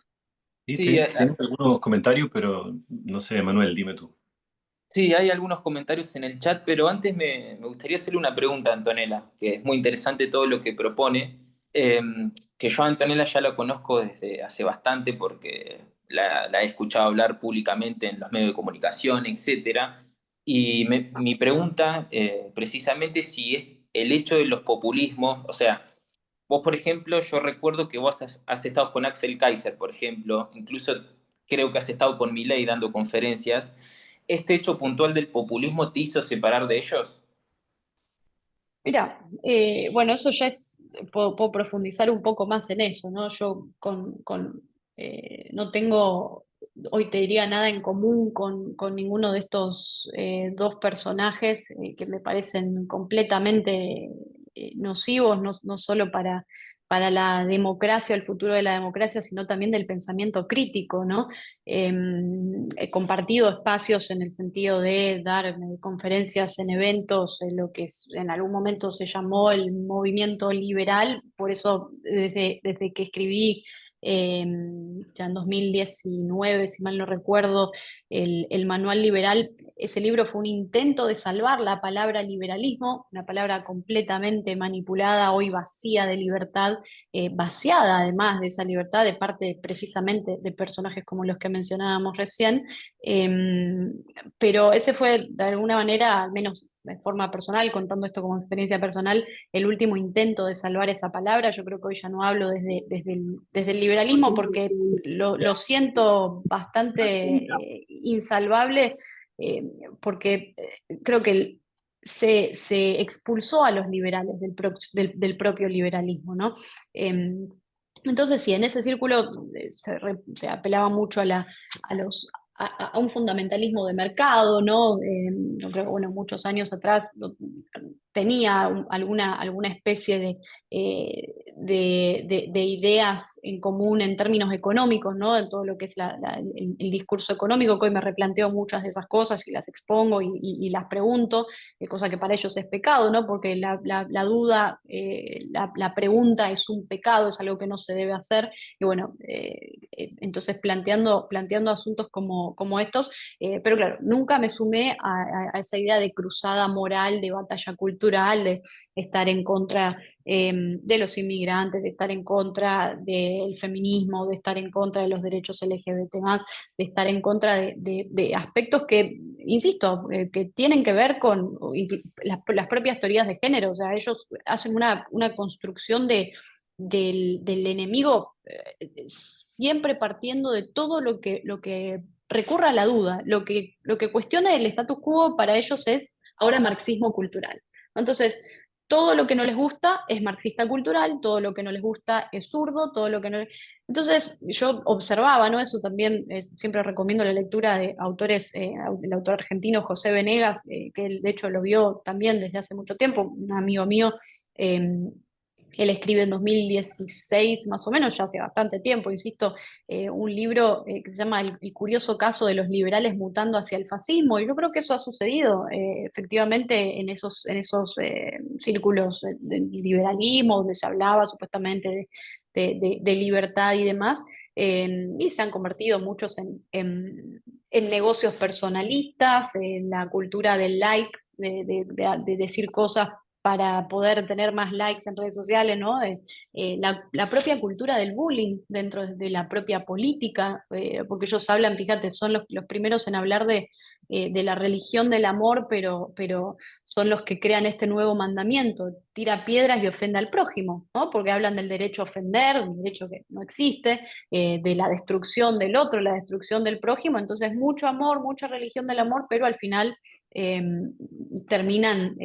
Sí, Sí, tengo algunos comentarios, pero no sé, Manuel, dime tú. sí, hay algunos comentarios en el chat, pero antes me gustaría hacerle una pregunta a Antonella, que es muy interesante todo lo que propone, eh, que yo a Antonella ya la conozco desde hace bastante porque la he escuchado hablar públicamente en los medios de comunicación, etcétera. Y mi pregunta precisamente si es el hecho de los populismos, o sea, vos por ejemplo, yo recuerdo que vos has estado con Axel Kaiser, por ejemplo, incluso creo que has estado con Milei dando conferencias. ¿Este hecho puntual del populismo te hizo separar de ellos? Mira, bueno, eso ya es, puedo profundizar un poco más en eso, ¿no? Yo no tengo, hoy te diría, nada en común con ninguno de estos dos personajes que me parecen completamente nocivos, no solo para la democracia, el futuro de la democracia, sino también del pensamiento crítico, ¿no? He compartido espacios en el sentido de dar conferencias en eventos, en lo que en algún momento se llamó el movimiento liberal, por eso desde que escribí eh, ya en 2019, si mal no recuerdo, el Manual Liberal, ese libro fue un intento de salvar la palabra liberalismo, una palabra completamente manipulada, hoy vacía de libertad, vaciada además de esa libertad de parte precisamente de personajes como los que mencionábamos recién, pero ese fue de alguna manera, al menos de forma personal, contando esto como experiencia personal, el último intento de salvar esa palabra. Yo creo que hoy ya no hablo desde el liberalismo porque lo siento bastante insalvable, eh, porque creo que se expulsó a los liberales del propio liberalismo, ¿no? Entonces, sí, en ese círculo se apelaba mucho a un fundamentalismo de mercado, ¿no? Yo creo que, bueno, muchos años atrás tenía alguna especie de ideas en común en términos económicos, ¿no? En todo lo que es el discurso económico, que hoy me replanteo muchas de esas cosas y las expongo y las pregunto, cosa que para ellos es pecado, ¿no? Porque la duda, la pregunta es un pecado, es algo que no se debe hacer, y bueno, entonces planteando asuntos como estos, pero claro, nunca me sumé a esa idea de cruzada moral, de batalla cultural, de estar en contra de los inmigrantes, de estar en contra del feminismo, de estar en contra de los derechos LGBT+, de estar en contra de aspectos que, insisto, que tienen que ver con las propias teorías de género. O sea, ellos hacen una construcción del enemigo siempre partiendo de todo lo que recurra a la duda. Lo que cuestiona el status quo para ellos es ahora marxismo cultural. Entonces, todo lo que no les gusta es marxista cultural, todo lo que no les gusta es zurdo, todo lo que no... Entonces, yo observaba, ¿no? Eso también, siempre recomiendo la lectura de autores, el autor argentino José Venegas, que él de hecho lo vio también desde hace mucho tiempo, un amigo mío, eh, él escribe en 2016, más o menos, ya hace bastante tiempo, insisto, un libro que se llama el curioso caso de los liberales mutando hacia el fascismo, y yo creo que eso ha sucedido efectivamente en esos círculos del liberalismo, donde se hablaba supuestamente de libertad y demás, y se han convertido muchos en negocios personalistas, en la cultura del like, de decir cosas para poder tener más likes en redes sociales, ¿no? La propia cultura del bullying dentro de la propia política, porque ellos hablan, fíjate, son los primeros en hablar de la religión del amor, pero son los que crean este nuevo mandamiento: tira piedras y ofenda al prójimo, ¿no? Porque hablan del derecho a ofender, un derecho que no existe, de la destrucción del otro, la destrucción del prójimo. Entonces mucho amor, mucha religión del amor, pero al final eh, terminan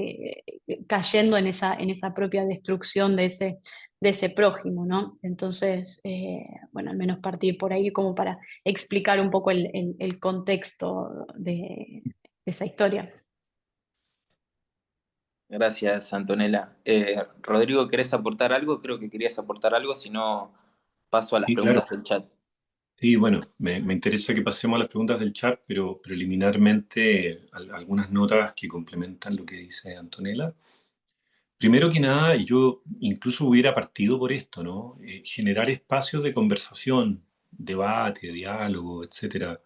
cayendo en esa propia destrucción de ese prójimo, ¿no? Entonces, bueno, al menos partir por ahí como para explicar un poco el contexto de esa historia. Gracias, Antonella. Rodrigo, ¿querés aportar algo? Creo que querías aportar algo, si no, paso a las Sí, claro. preguntas del chat. Sí, bueno, me interesa que pasemos a las preguntas del chat, pero preliminarmente algunas notas que complementan lo que dice Antonella. Primero que nada, yo incluso hubiera partido por esto, ¿no? Generar espacios de conversación, debate, diálogo, etcétera,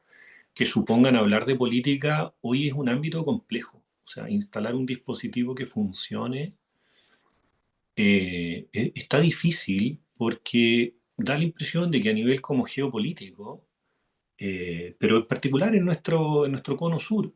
que supongan hablar de política, hoy es un ámbito complejo. O sea, instalar un dispositivo que funcione está difícil porque da la impresión de que a nivel como geopolítico, pero en particular en nuestro cono sur,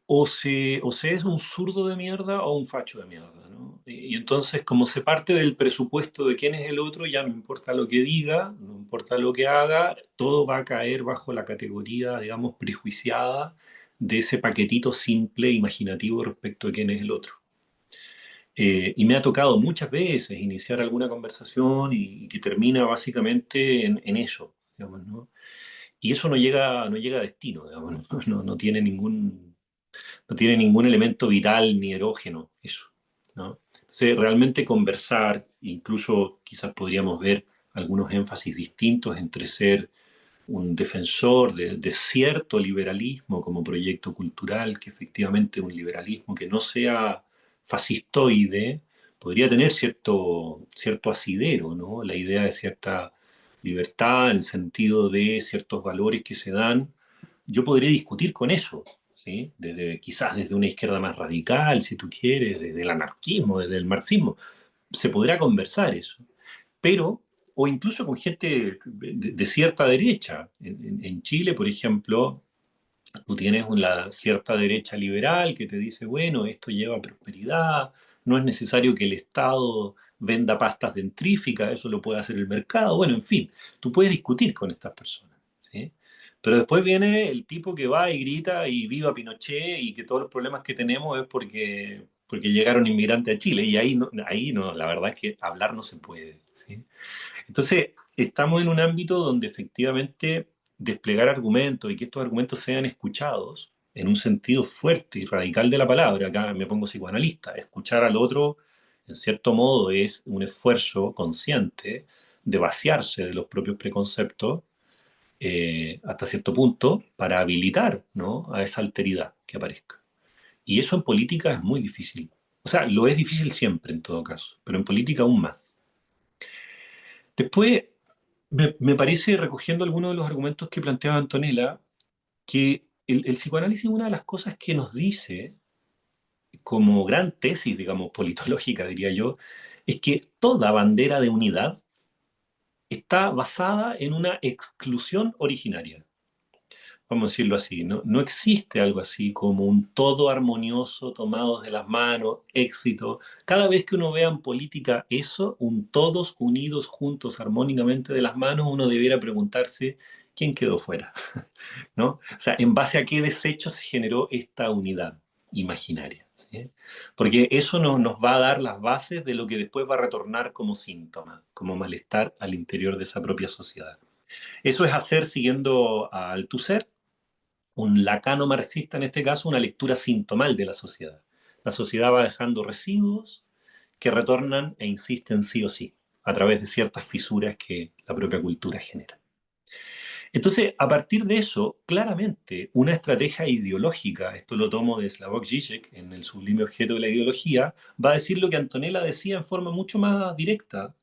o se es un zurdo de mierda o un facho de mierda, ¿no? Y entonces, como se parte del presupuesto de quién es el otro, ya no importa lo que diga, no importa lo que haga, todo va a caer bajo la categoría, digamos, prejuiciada de ese paquetito simple, imaginativo respecto a quién es el otro. Y me ha tocado muchas veces iniciar alguna conversación y que termina básicamente en eso, digamos, ¿no? Y eso no llega a destino, digamos, no tiene no tiene ningún elemento vital ni erógeno, eso, ¿no? Entonces, realmente conversar, incluso quizás podríamos ver algunos énfasis distintos entre ser un defensor de cierto liberalismo como proyecto cultural, que efectivamente un liberalismo que no sea fascistoide, podría tener cierto asidero, ¿no? La idea de cierta libertad en el sentido de ciertos valores que se dan. Yo podría discutir con eso, ¿sí? Quizás desde una izquierda más radical, si tú quieres, desde el anarquismo, desde el marxismo. Se podrá conversar eso. Pero, o incluso con gente de cierta derecha. En Chile, por ejemplo, tú tienes una cierta derecha liberal que te dice, bueno, esto lleva a prosperidad, no es necesario que el Estado venda pastas dentríficas, eso lo puede hacer el mercado. Bueno, en fin, tú puedes discutir con estas personas, ¿sí? Pero después viene el tipo que va y grita y viva Pinochet y que todos los problemas que tenemos es porque llegaron inmigrantes a Chile. Y ahí no, la verdad es que hablar no se puede, ¿sí? Entonces, estamos en un ámbito donde efectivamente desplegar argumentos y que estos argumentos sean escuchados en un sentido fuerte y radical de la palabra, acá me pongo psicoanalista, escuchar al otro, en cierto modo, es un esfuerzo consciente de vaciarse de los propios preconceptos hasta cierto punto para habilitar, ¿no?, a esa alteridad que aparezca. Y eso en política es muy difícil. O sea, lo es difícil siempre en todo caso, pero en política aún más. Después, me parece, recogiendo algunos de los argumentos que planteaba Antonella, que el psicoanálisis, una de las cosas que nos dice, como gran tesis, digamos, politológica, diría yo, es que toda bandera de unidad está basada en una exclusión originaria. Vamos a decirlo así, ¿no? No existe algo así como un todo armonioso, tomados de las manos, éxito. Cada vez que uno vea en política eso, un todos unidos juntos armónicamente de las manos, uno debiera preguntarse quién quedó fuera, ¿no? O sea, en base a qué desecho se generó esta unidad imaginaria, ¿sí? Porque eso nos va a dar las bases de lo que después va a retornar como síntoma, como malestar al interior de esa propia sociedad. Eso es hacer, siguiendo a Althusser, un lacano marxista en este caso, una lectura sintomal de la sociedad. La sociedad va dejando residuos que retornan e insisten sí o sí, a través de ciertas fisuras que la propia cultura genera. Entonces, a partir de eso, claramente, una estrategia ideológica, esto lo tomo de Slavoj Žižek en El sublime objeto de la ideología, va a decir lo que Antonella decía en forma mucho más directa,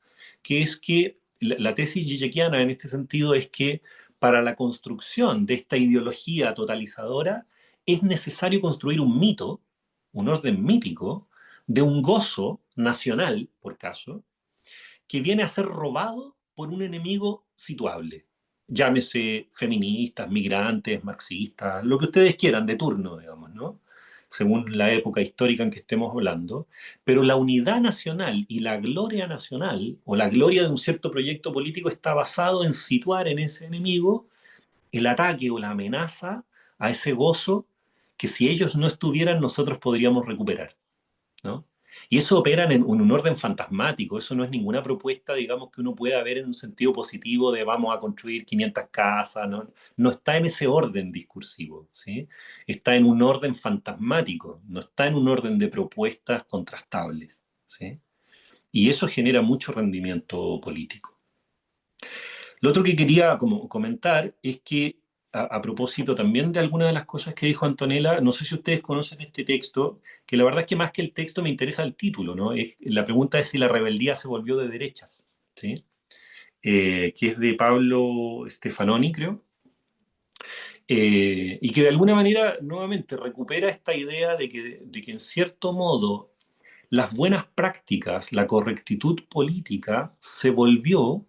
que es que la tesis žižekiana en este sentido es que para la construcción de esta ideología totalizadora es necesario construir un mito, un orden mítico, de un gozo nacional, por caso, que viene a ser robado por un enemigo situable. Llámese feministas, migrantes, marxistas, lo que ustedes quieran de turno, digamos, ¿no? Según la época histórica en que estemos hablando, pero la unidad nacional y la gloria nacional, o la gloria de un cierto proyecto político, está basado en situar en ese enemigo el ataque o la amenaza a ese gozo que si ellos no estuvieran nosotros podríamos recuperar, ¿no? Y eso opera en un orden fantasmático, eso no es ninguna propuesta, digamos, que uno pueda ver en un sentido positivo de vamos a construir 500 casas, no, no está en ese orden discursivo, ¿sí? Está en un orden fantasmático, no está en un orden de propuestas contrastables, ¿sí? Y eso genera mucho rendimiento político. Lo otro que quería como comentar es que a propósito también de algunas de las cosas que dijo Antonella, no sé si ustedes conocen este texto, que la verdad es que más que el texto me interesa el título, ¿no? La pregunta es si la rebeldía se volvió de derechas, ¿sí? Que es de Pablo Stefanoni, creo, y que de alguna manera nuevamente recupera esta idea de que en cierto modo las buenas prácticas, la correctitud política se volvió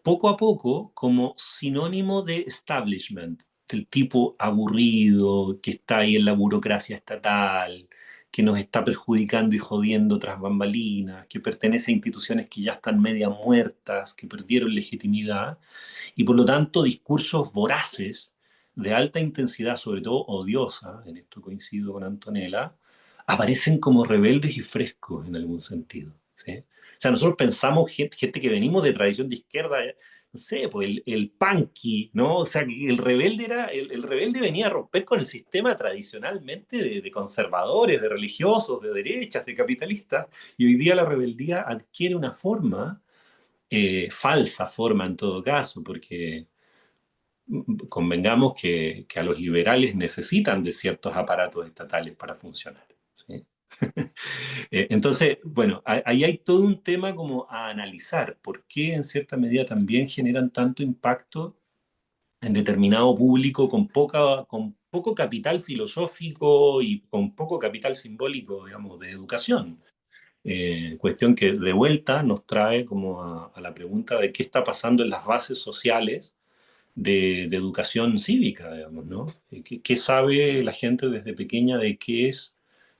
poco a poco como sinónimo de establishment, del tipo aburrido, que está ahí en la burocracia estatal, que nos está perjudicando y jodiendo tras bambalinas, que pertenece a instituciones que ya están media muertas, que perdieron legitimidad, y por lo tanto discursos voraces, de alta intensidad, sobre todo odiosa, en esto coincido con Antonella, aparecen como rebeldes y frescos en algún sentido, ¿sí? O sea, nosotros pensamos, gente que venimos de tradición de izquierda, no sé, pues el punky, ¿no? O sea, que el rebelde el rebelde venía a romper con el sistema tradicionalmente de conservadores, de religiosos, de derechas, de capitalistas, y hoy día la rebeldía adquiere una forma, falsa forma en todo caso, porque convengamos que a los liberales necesitan de ciertos aparatos estatales para funcionar, ¿sí? Entonces, bueno, ahí hay todo un tema como a analizar, por qué en cierta medida también generan tanto impacto en determinado público con poco capital filosófico y con poco capital simbólico, digamos, de educación. Cuestión que de vuelta nos trae como a la pregunta de qué está pasando en las bases sociales de educación cívica, digamos, ¿no? ¿Qué sabe la gente desde pequeña de qué es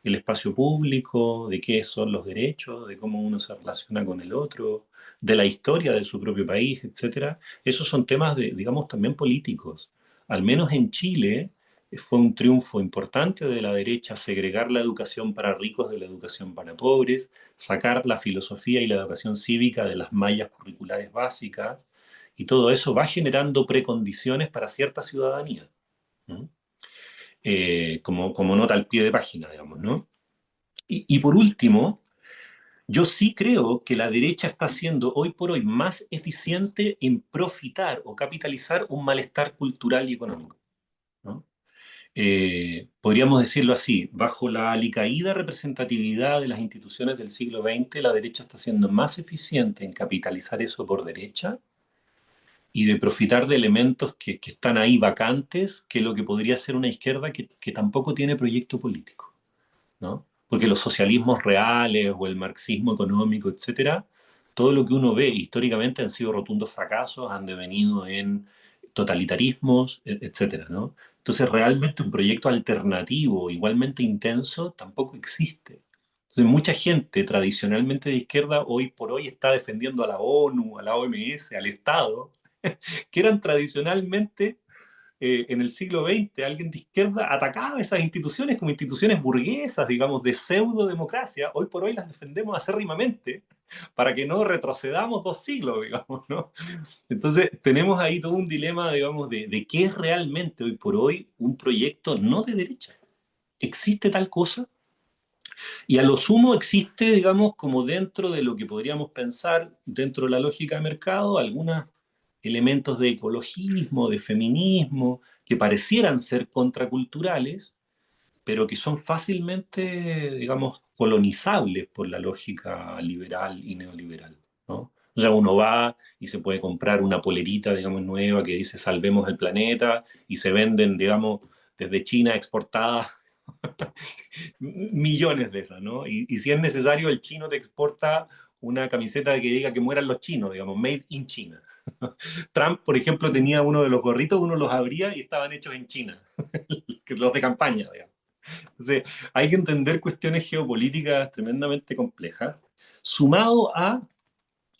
el espacio público, de qué son los derechos, de cómo uno se relaciona con el otro, de la historia de su propio país, etcétera? Esos son temas, digamos, también políticos. Al menos en Chile fue un triunfo importante de la derecha segregar la educación para ricos de la educación para pobres, sacar la filosofía y la educación cívica de las mallas curriculares básicas, y todo eso va generando precondiciones para cierta ciudadanía, ¿no? Como nota al pie de página, digamos, ¿no? Y por último, yo sí creo que la derecha está siendo hoy por hoy más eficiente en profitar o capitalizar un malestar cultural y económico, ¿no? Podríamos decirlo así, bajo la alicaída representatividad de las instituciones del siglo XX, la derecha está siendo más eficiente en capitalizar eso por derecha y de profitar de elementos que están ahí vacantes que lo que podría ser una izquierda que tampoco tiene proyecto político, ¿no? Porque los socialismos reales o el marxismo económico, etcétera, todo lo que uno ve históricamente han sido rotundos fracasos, han devenido en totalitarismos, etcétera, ¿no? Entonces, realmente un proyecto alternativo, igualmente intenso, tampoco existe. Entonces, mucha gente tradicionalmente de izquierda hoy por hoy está defendiendo a la ONU, a la OMS, al Estado, que eran tradicionalmente en el siglo XX, alguien de izquierda atacaba esas instituciones como instituciones burguesas, digamos, de pseudo-democracia. Hoy por hoy las defendemos acérrimamente para que no retrocedamos 2 siglos, digamos, ¿no? Entonces, tenemos ahí todo un dilema, digamos, de qué es realmente hoy por hoy un proyecto no de derecha. ¿Existe tal cosa? Y a lo sumo existe, digamos, como dentro de lo que podríamos pensar, dentro de la lógica de mercado, algunos elementos de ecologismo, de feminismo, que parecieran ser contraculturales, pero que son fácilmente, digamos, colonizables por la lógica liberal y neoliberal, ¿no? O sea, uno va y se puede comprar una polerita, digamos, nueva que dice salvemos el planeta y se venden, digamos, desde China exportadas Millones de esas, ¿no? Y si es necesario, el chino te exporta una camiseta que diga que mueran los chinos, digamos, made in China. Trump, por ejemplo, tenía uno de los gorritos, uno los abría y estaban hechos en China, los de campaña, digamos. Entonces, hay que entender cuestiones geopolíticas tremendamente complejas, sumado a,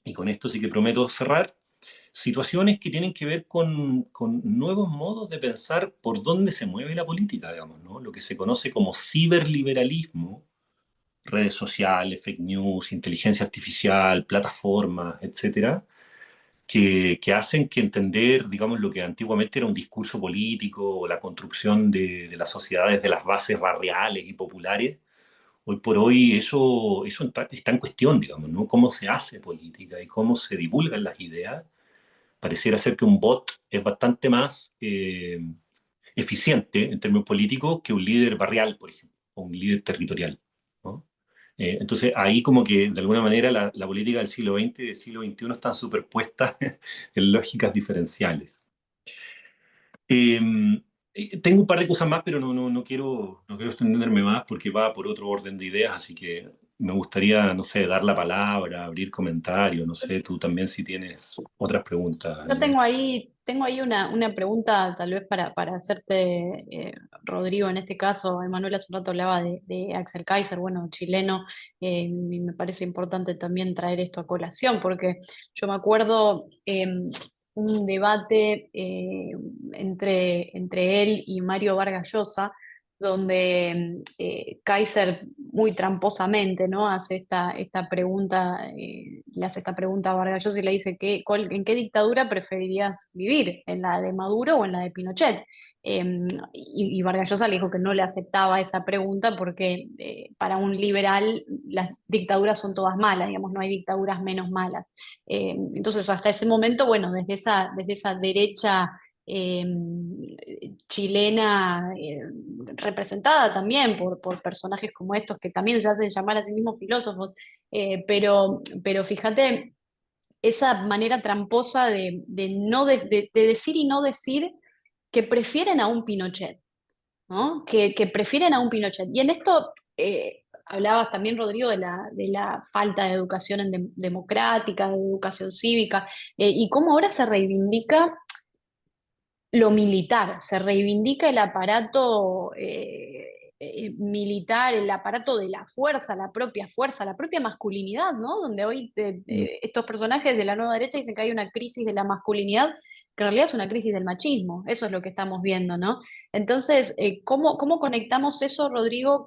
y con esto sí que prometo cerrar, situaciones que tienen que ver con nuevos modos de pensar por dónde se mueve la política, digamos, ¿no? Lo que se conoce como ciberliberalismo, redes sociales, fake news, inteligencia artificial, plataformas, etcétera, que hacen que entender, digamos, lo que antiguamente era un discurso político o la construcción de las sociedades, de las bases barriales y populares, hoy por hoy eso está en cuestión, digamos, ¿no? Cómo se hace política y cómo se divulgan las ideas. Pareciera ser que un bot es bastante más eficiente en términos políticos que un líder barrial, por ejemplo, o un líder territorial, ¿no? Entonces ahí como que de alguna manera la política del siglo XX y del siglo XXI están superpuestas en lógicas diferenciales. Eh, Tengo un par de cosas más, pero no quiero extenderme más porque va por otro orden de ideas, así que me gustaría, no sé, dar la palabra, abrir comentarios, no sé, tú también si tienes otras preguntas. Yo tengo ahí una pregunta tal vez para hacerte, Rodrigo, en este caso. Emanuel hace un rato hablaba de Axel Kaiser, bueno, chileno, y me parece importante también traer esto a colación, porque yo me acuerdo un debate entre él y Mario Vargas Llosa, donde Kaiser muy tramposamente, ¿no? hace esta pregunta, le hace esta pregunta a Vargas Llosa y le dice ¿en qué dictadura preferirías vivir? ¿En la de Maduro o en la de Pinochet? Y Vargas Llosa le dijo que no le aceptaba esa pregunta porque para un liberal las dictaduras son todas malas, digamos, no hay dictaduras menos malas. Entonces, hasta ese momento, bueno, desde esa derecha eh, chilena, representada también por personajes como estos que también se hacen llamar a sí mismos filósofos, pero fíjate esa manera tramposa de decir y no decir que prefieren a un Pinochet, ¿no? Que prefieren a un Pinochet. Y en esto hablabas también, Rodrigo, de la falta de educación democrática, de educación cívica, y cómo ahora se reivindica lo militar, se reivindica el aparato militar, el aparato de la propia masculinidad, ¿no? Donde hoy estos personajes de la nueva derecha dicen que hay una crisis de la masculinidad, que en realidad es una crisis del machismo. Eso es lo que estamos viendo, ¿no? Entonces, ¿cómo conectamos eso, Rodrigo,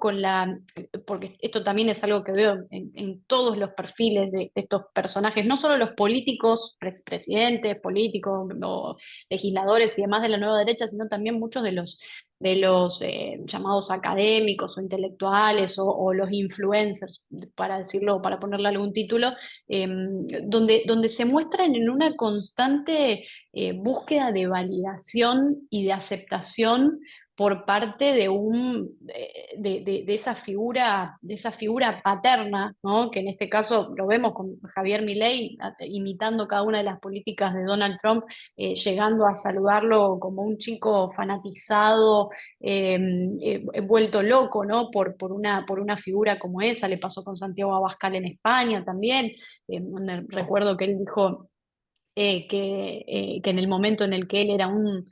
porque esto también es algo que veo en todos los perfiles de estos personajes, no solo los políticos, presidentes, políticos o legisladores y demás de la nueva derecha, sino también muchos de los llamados académicos o intelectuales o los influencers, para decirlo, para ponerle algún título, donde se muestran en una constante búsqueda de validación y de aceptación por parte de esa figura paterna, ¿no? Que en este caso lo vemos con Javier Milei imitando cada una de las políticas de Donald Trump, llegando a saludarlo como un chico fanatizado, vuelto loco, ¿no? por una figura como esa. Le pasó con Santiago Abascal en España también, donde recuerdo que él dijo que en el momento en el que él era un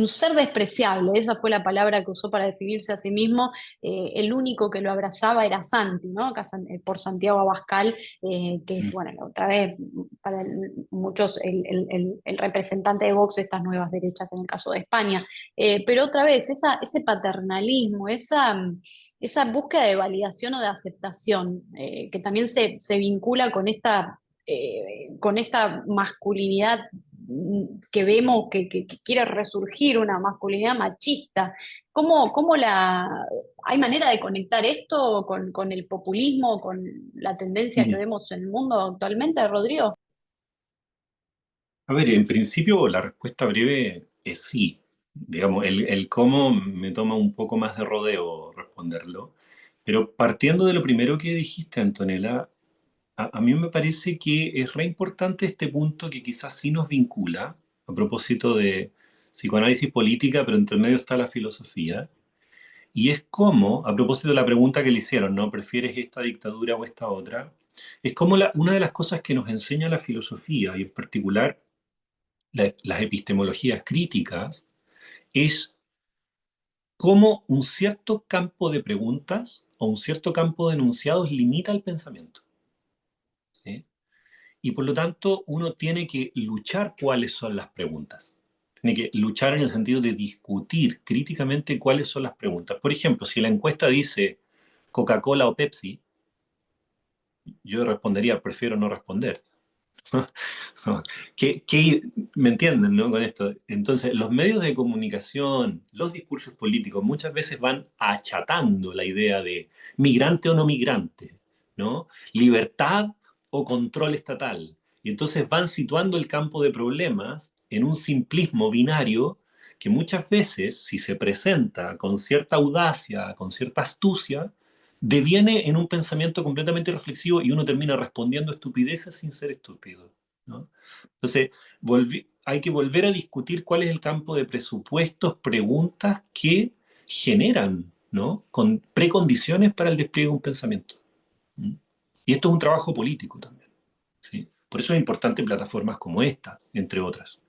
ser despreciable, esa fue la palabra que usó para definirse a sí mismo, el único que lo abrazaba era Santi, ¿no? Por Santiago Abascal, que es, bueno, otra vez, para muchos, el representante de Vox de estas nuevas derechas en el caso de España. Pero otra vez, ese paternalismo, esa búsqueda de validación o de aceptación, que también se vincula con esta masculinidad que vemos que quiere resurgir, una masculinidad machista. ¿Hay manera de conectar esto con el populismo, con la tendencia que Mm. vemos en el mundo actualmente, Rodrigo? A ver, en principio la respuesta breve es sí. Digamos, el cómo me toma un poco más de rodeo responderlo. Pero partiendo de lo primero que dijiste, Antonella, a mí me parece que es re importante este punto que quizás sí nos vincula, a propósito de psicoanálisis política, pero entre medio está la filosofía, Y es como, a propósito de la pregunta que le hicieron, ¿no? ¿Prefieres esta dictadura o esta otra? Es como una de las cosas que nos enseña la filosofía, y en particular las epistemologías críticas, es cómo un cierto campo de preguntas o un cierto campo de enunciados limita el pensamiento. ¿Sí? Y por lo tanto, uno tiene que luchar cuáles son las preguntas. Tiene que luchar en el sentido de discutir críticamente cuáles son las preguntas. Por ejemplo, si la encuesta dice Coca-Cola o Pepsi, yo respondería, prefiero no responder. ¿Me entienden, no? Con esto. Entonces, los medios de comunicación, los discursos políticos, muchas veces van achatando la idea de migrante o no migrante, ¿no? Libertad o control estatal. Y entonces van situando el campo de problemas en un simplismo binario que muchas veces, si se presenta con cierta audacia, con cierta astucia, deviene en un pensamiento completamente reflexivo y uno termina respondiendo estupideces sin ser estúpido, ¿no? Entonces, hay que volver a discutir cuál es el campo de presupuestos, preguntas que generan, ¿no? Con precondiciones para el despliegue de un pensamiento. ¿Mm? Y esto es un trabajo político también, ¿sí? Por eso es importante plataformas como esta, entre otras.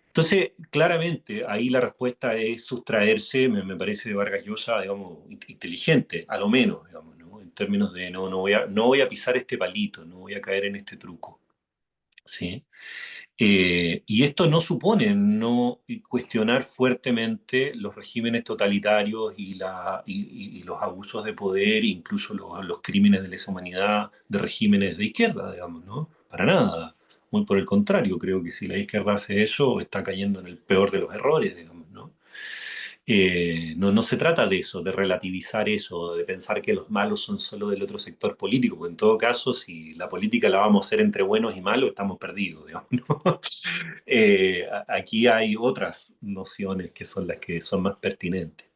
Entonces, claramente, ahí la respuesta es sustraerse, me parece de Vargas Llosa, digamos, inteligente, a lo menos, digamos, ¿no? En términos de no voy a pisar este palito, no voy a caer en este truco, ¿sí? Y esto no supone no cuestionar fuertemente los regímenes totalitarios y los abusos de poder, incluso los crímenes de lesa humanidad de regímenes de izquierda, digamos, ¿no? Para nada. Muy por el contrario, creo que si la izquierda hace eso, está cayendo en el peor de los errores, digamos, ¿no? No se trata de eso, de relativizar eso, de pensar que los malos son solo del otro sector político, porque en todo caso, si la política la vamos a hacer entre buenos y malos, estamos perdidos, digamos, ¿no? Aquí hay otras nociones que son las que son más pertinentes.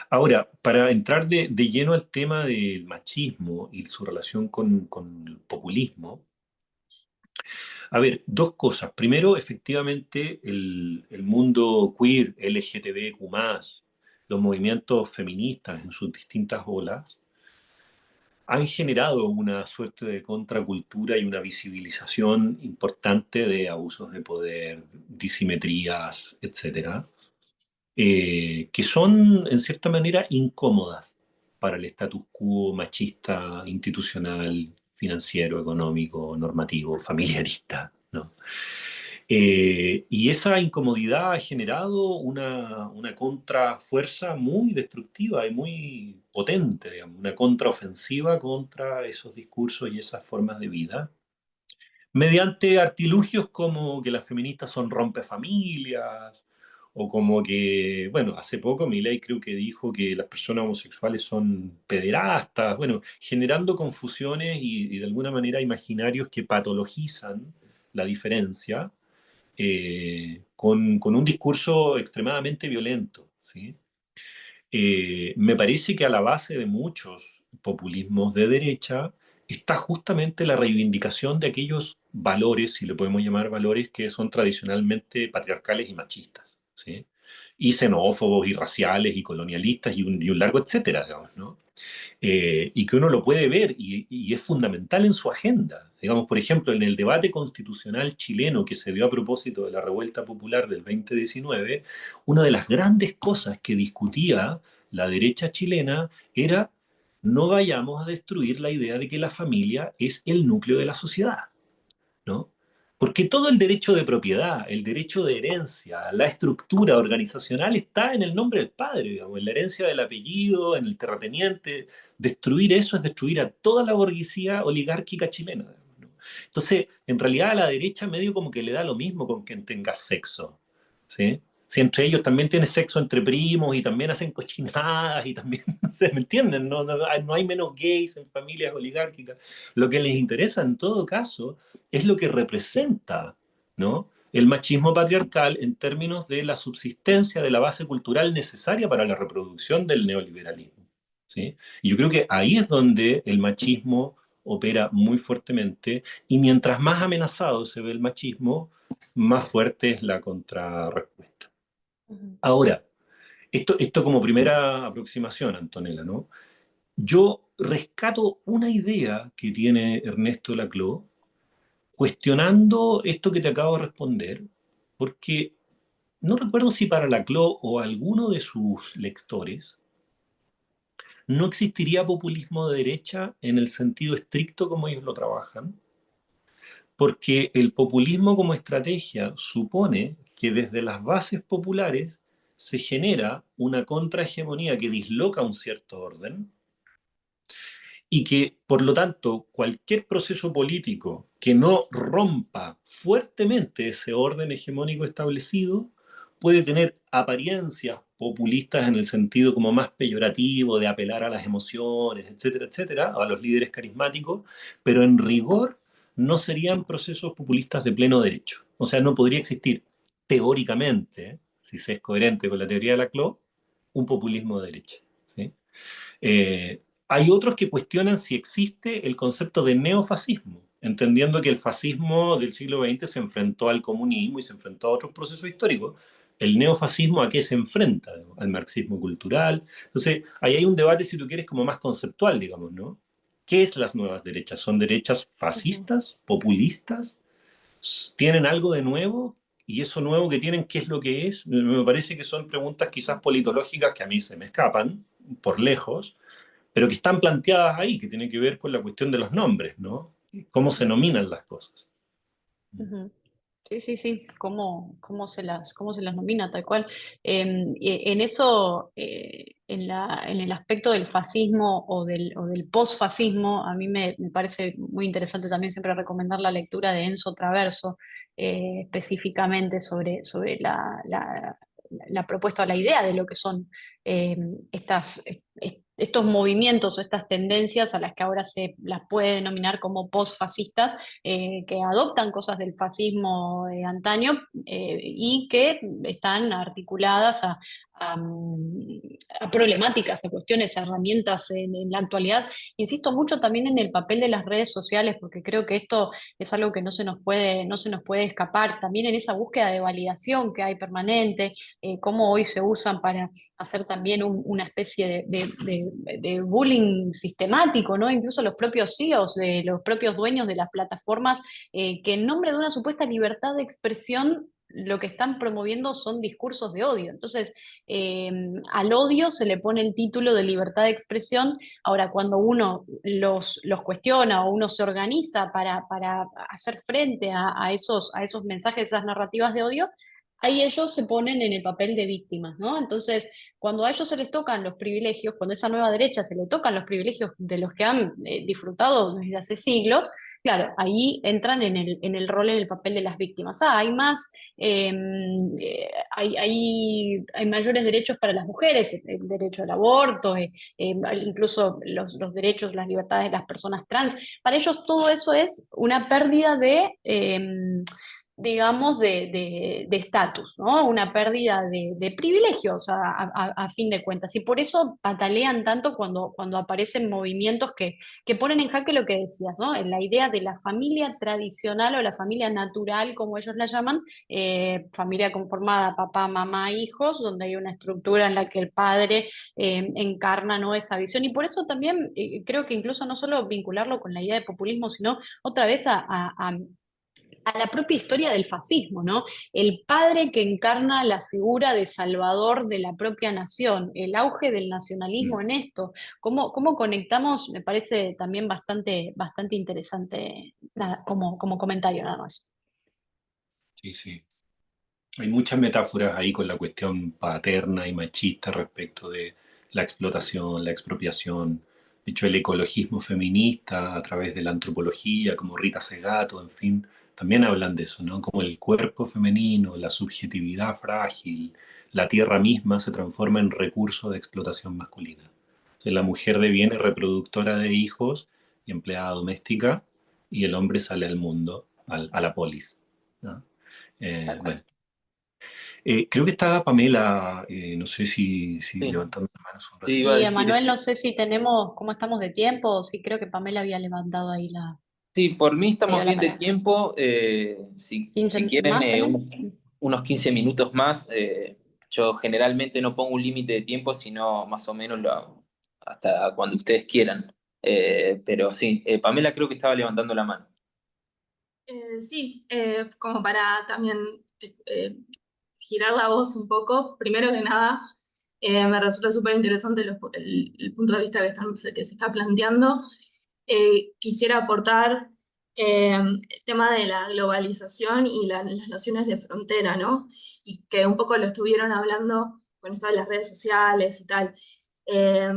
Ahora, para entrar de lleno al tema del machismo y su relación con el populismo, a ver, dos cosas. Primero, efectivamente, el mundo queer, LGTBQ+, los movimientos feministas en sus distintas olas, han generado una suerte de contracultura y una visibilización importante de abusos de poder, disimetrías, etcétera, que son, en cierta manera, incómodas para el status quo machista, institucional, financiero, económico, normativo, familiarista, ¿no? Y esa incomodidad ha generado una contrafuerza muy destructiva y muy potente, digamos, una contraofensiva contra esos discursos y esas formas de vida, mediante artilugios como que las feministas son rompefamilias, o como que, bueno, hace poco Milei creo que dijo que las personas homosexuales son pederastas, bueno, generando confusiones y de alguna manera imaginarios que patologizan la diferencia con un discurso extremadamente violento, ¿sí? Me parece que a la base de muchos populismos de derecha está justamente la reivindicación de aquellos valores, si le podemos llamar valores, que son tradicionalmente patriarcales y machistas, ¿sí? Y xenófobos y raciales y colonialistas y un largo etcétera, digamos, ¿no? Y que uno lo puede ver y es fundamental en su agenda. Digamos, por ejemplo, en el debate constitucional chileno que se dio a propósito de la revuelta popular del 2019, una de las grandes cosas que discutía la derecha chilena era no vayamos a destruir la idea de que la familia es el núcleo de la sociedad, ¿no? Porque todo el derecho de propiedad, el derecho de herencia, la estructura organizacional está en el nombre del padre, digamos, en la herencia del apellido, en el terrateniente. Destruir eso es destruir a toda la burguesía oligárquica chilena, digamos, ¿no? Entonces, en realidad a la derecha medio como que le da lo mismo con quien tenga sexo, ¿sí? Si entre ellos también tiene sexo entre primos y también hacen cochinadas y también, no sé, ¿me entienden? No hay menos gays en familias oligárquicas. Lo que les interesa en todo caso es lo que representa, ¿no? El machismo patriarcal en términos de la subsistencia de la base cultural necesaria para la reproducción del neoliberalismo, ¿sí? Y yo creo que ahí es donde el machismo opera muy fuertemente y mientras más amenazado se ve el machismo, más fuerte es la contrarrespuesta. Ujú. Ahora, Esto como primera aproximación, Antonella, ¿no? Yo rescato una idea que tiene Ernesto Laclau, cuestionando esto que te acabo de responder, porque no recuerdo si para Laclau o alguno de sus lectores no existiría populismo de derecha en el sentido estricto como ellos lo trabajan, porque el populismo como estrategia supone que desde las bases populares se genera una contrahegemonía que disloca un cierto orden y que, por lo tanto, cualquier proceso político que no rompa fuertemente ese orden hegemónico establecido puede tener apariencias populistas en el sentido como más peyorativo de apelar a las emociones, etcétera, etcétera, a los líderes carismáticos, pero en rigor no serían procesos populistas de pleno derecho. O sea, no podría existir teóricamente, si se es coherente con la teoría de Laclau, un populismo de derecha. ¿Sí? Hay otros que cuestionan si existe el concepto de neofascismo, entendiendo que el fascismo del siglo XX se enfrentó al comunismo y se enfrentó a otros procesos históricos. ¿El neofascismo a qué se enfrenta? Al marxismo cultural. Entonces, ahí hay un debate, si tú quieres, como más conceptual, digamos, ¿no? ¿Qué es las nuevas derechas? ¿Son derechas Ujú, fascistas, populistas? ¿Tienen algo de nuevo? ¿Y eso nuevo que tienen, qué es lo que es? Me parece que son preguntas quizás politológicas que a mí se me escapan por lejos, pero que están planteadas ahí, que tienen que ver con la cuestión de los nombres, ¿no? Cómo se nominan las cosas. ujú. Sí, sí, sí, cómo se las nomina, tal cual. En eso, en el aspecto del fascismo o del posfascismo, a mí me parece muy interesante también siempre recomendar la lectura de Enzo Traverso, específicamente sobre la propuesta o la idea de lo que son eh, estos movimientos o estas tendencias a las que ahora se las puede denominar como posfascistas, que adoptan cosas del fascismo de antaño, y que están articuladas a problemáticas, a cuestiones, a herramientas en la actualidad. Insisto mucho también en el papel de las redes sociales, porque creo que esto es algo que no se nos puede escapar. También en esa búsqueda de validación que hay permanente, cómo hoy se usan para hacer también una especie de bullying sistemático, ¿no? Incluso los propios CEOs, de los propios dueños de las plataformas, que en nombre de una supuesta libertad de expresión, lo que están promoviendo son discursos de odio. Entonces, eh, al odio se le pone el título de libertad de expresión. Ahora, cuando uno los cuestiona o uno se organiza para hacer frente a esos mensajes, esas narrativas de odio, ahí ellos se ponen en el papel de víctimas, ¿no? Entonces, cuando a ellos se les tocan los privilegios, cuando a esa nueva derecha se le tocan los privilegios de los que han disfrutado desde hace siglos, claro, ahí entran en el rol, en el papel de las víctimas. Hay más, hay mayores derechos para las mujeres, el derecho al aborto, incluso los derechos, las libertades de las personas trans. Para ellos todo eso es una pérdida digamos, de estatus, ¿no? Una pérdida de privilegios a fin de cuentas. Y por eso patalean tanto cuando aparecen movimientos que ponen en jaque lo que decías, ¿no? La idea de la familia tradicional o la familia natural, como ellos la llaman, familia conformada papá, mamá, hijos, donde hay una estructura en la que el padre encarna, ¿no? Esa visión. Y por eso también creo que incluso no solo vincularlo con la idea de populismo, sino otra vez a la propia historia del fascismo, ¿no? El padre que encarna la figura de salvador de la propia nación, el auge del nacionalismo en esto, cómo conectamos, me parece también bastante interesante, nada, como comentario nada más. Sí, sí. Hay muchas metáforas ahí con la cuestión paterna y machista respecto de la explotación, la expropiación. De hecho, el ecologismo feminista a través de la antropología, como Rita Segato, en fin, también hablan de eso, ¿no? Como el cuerpo femenino, la subjetividad frágil, la tierra misma se transforma en recurso de explotación masculina. Entonces, la mujer deviene reproductora de hijos y empleada doméstica, y el hombre sale al mundo, a la polis, ¿no? Tal cual. Bueno, creo que está Pamela, no sé si Sí, levantando las manos un sí, iba a ratito. Y decir Emanuel, eso. no sé si tenemos, cómo estamos de tiempo, sí, creo que Pamela había levantado ahí Sí, por mí estamos pidió la bien de palabra. tiempo. Si 15 quieren más tenés. unos 15 minutos más, Yo generalmente no pongo un límite de tiempo, sino más o menos lo hago hasta cuando ustedes quieran. Pero sí, Pamela creo que estaba levantando la mano. Sí, como para también eh, girar la voz un poco, primero que nada, me resulta súper interesante el punto de vista que se está planteando. Quisiera aportar el tema de la globalización y las nociones de frontera, ¿no? Y que un poco lo estuvieron hablando con esto de las redes sociales y tal. Eh,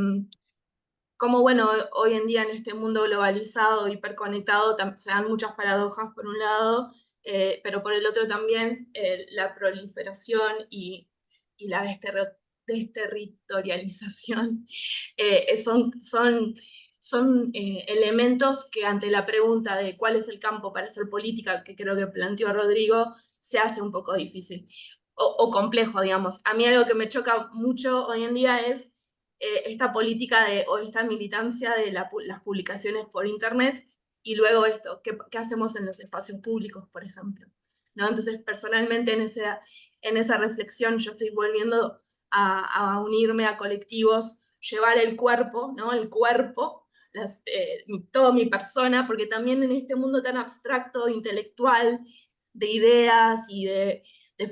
Como bueno, hoy en día en este mundo globalizado, hiperconectado, se dan muchas paradojas por un lado, pero por el otro también la proliferación y la desterritorialización son elementos que ante la pregunta de cuál es el campo para hacer política, que creo que planteó Rodrigo, se hace un poco difícil o complejo, digamos. A mí algo que me choca mucho hoy en día es esta política o esta militancia de las publicaciones por internet y luego esto, ¿qué hacemos en los espacios públicos, por ejemplo? ¿No? Entonces, personalmente en esa reflexión yo estoy volviendo a unirme a colectivos, llevar el cuerpo, ¿no? El cuerpo, toda mi persona, porque también en este mundo tan abstracto, intelectual, de ideas y de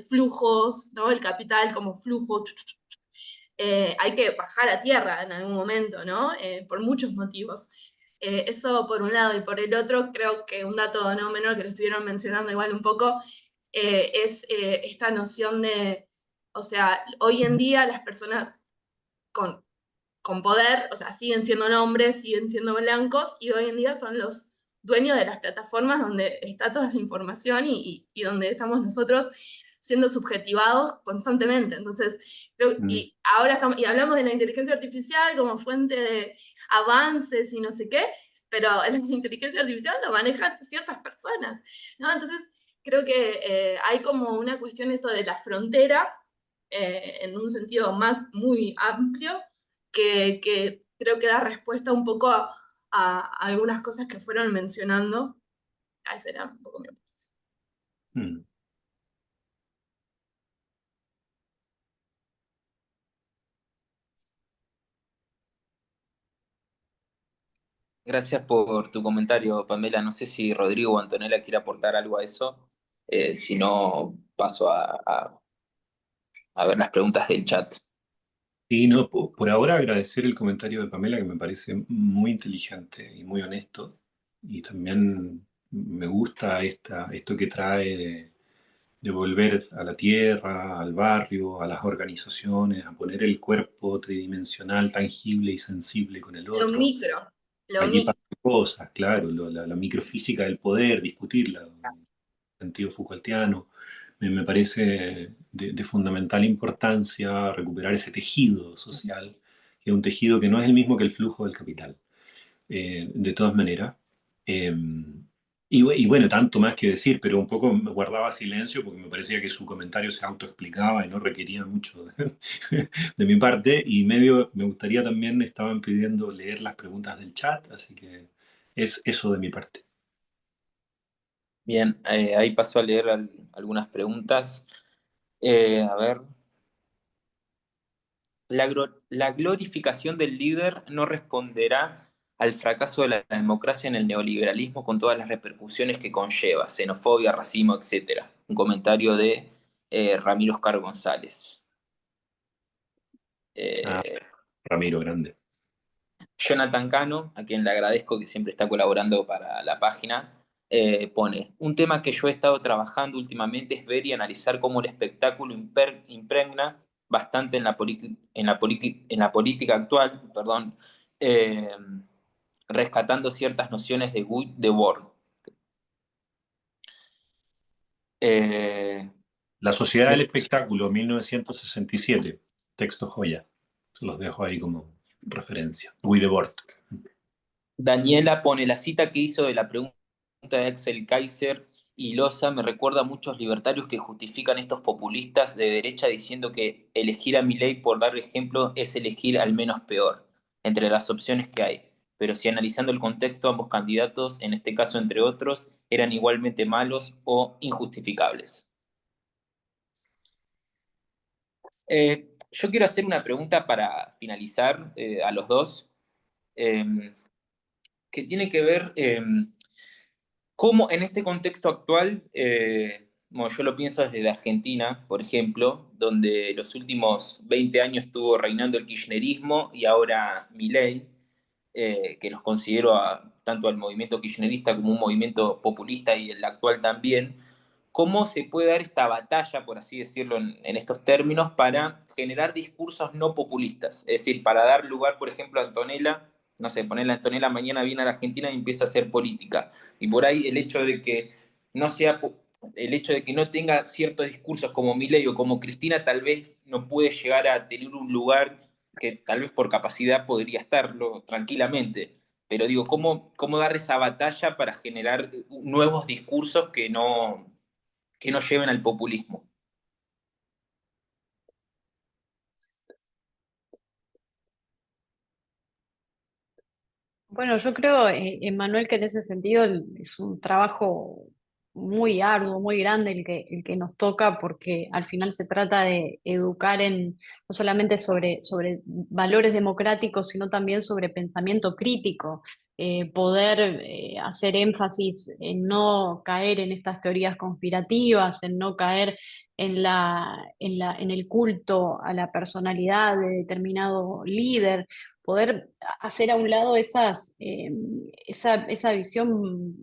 flujos, ¿no? El capital como flujo, hay que bajar a tierra en algún momento, ¿no? Por muchos motivos. Eso por un lado, y por el otro, creo que un dato no menor que lo estuvieron mencionando igual un poco, es esta noción de, o sea, hoy en día las personas con, con poder, o sea, siguen siendo hombres, siguen siendo blancos, y hoy en día son los dueños de las plataformas donde está toda la información y donde estamos nosotros siendo subjetivados constantemente. Entonces, y ahora y hablamos de la inteligencia artificial como fuente de avances y no sé qué, pero la inteligencia artificial lo manejan ciertas personas, ¿no? Entonces, creo que hay como una cuestión esto de la frontera, en un sentido muy amplio, que creo que da respuesta un poco a algunas cosas que fueron mencionando. Esa era un poco mi opinión. Mm. Gracias por tu comentario, Pamela. No sé si Rodrigo o Antonella quiere aportar algo a eso. Si no, paso a ver las preguntas del chat. Y no, por ahora agradecer el comentario de Pamela, que me parece muy inteligente y muy honesto. Y también me gusta esto que trae de volver a la tierra, al barrio, a las organizaciones, a poner el cuerpo tridimensional, tangible y sensible con el Lo otro. micro, lo Allí micro. pasan cosas, claro, la microfísica del poder, discutirla, en sentido Foucaultiano. Me parece de fundamental importancia recuperar ese tejido social, que es un tejido que no es el mismo que el flujo del capital, de todas maneras. Eh, y bueno, tanto más que decir, pero un poco me guardaba silencio porque me parecía que su comentario se autoexplicaba y no requería mucho de mi parte. Y medio me gustaría también, estaban pidiendo leer las preguntas del chat, así que es eso de mi parte. Bien, ahí paso a leer algunas preguntas. A ver. La glorificación del líder no responderá al fracaso de la democracia en el neoliberalismo con todas las repercusiones que conlleva, xenofobia, racismo, etc. Un comentario de Ramiro Oscar González. Ah, Eh, Ramiro, grande. Jonathan Cano, a quien le agradezco que siempre está colaborando para la página, pone, un tema que yo he estado trabajando últimamente es ver y analizar cómo el espectáculo impregna bastante en la política actual, perdón, eh, rescatando ciertas nociones de Guy Debord. Eh, La Sociedad del Espectáculo, 1967, texto joya. Se los dejo ahí como referencia. Guy Debord. Daniela pone la cita que hizo de la pregunta de Axel Kaiser y Loza me recuerda a muchos libertarios que justifican estos populistas de derecha diciendo que elegir a Milei, por dar ejemplo, es elegir al menos peor entre las opciones que hay. Pero si analizando el contexto, ambos candidatos, en este caso entre otros, eran igualmente malos o injustificables. Yo quiero hacer una pregunta para finalizar a los dos, que tiene que ver cómo en este contexto actual, bueno, yo lo pienso desde Argentina, por ejemplo, donde los últimos 20 años estuvo reinando el kirchnerismo y ahora Milei, que los considero tanto al movimiento kirchnerista como un movimiento populista y el actual también. ¿Cómo se puede dar esta batalla, por así decirlo, en estos términos, para generar discursos no populistas? Es decir, para dar lugar, por ejemplo, a Antonella, no sé, ponerla a Antonella mañana viene a la Argentina y empieza a hacer política. Y por ahí el hecho de que no sea, el hecho de que no tenga ciertos discursos como Milei o como Cristina, tal vez no puede llegar a tener un lugar que tal vez por capacidad podría estarlo tranquilamente. Pero digo, ¿cómo dar esa batalla para generar nuevos discursos que no lleven al populismo? Bueno, yo creo, Manuel, que en ese sentido es un trabajo muy arduo, muy grande el que nos toca, porque al final se trata de educar no solamente sobre valores democráticos, sino también sobre pensamiento crítico, poder hacer énfasis en no caer en estas teorías conspirativas, en no caer en el culto a la personalidad de determinado líder, poder hacer a un lado esa visión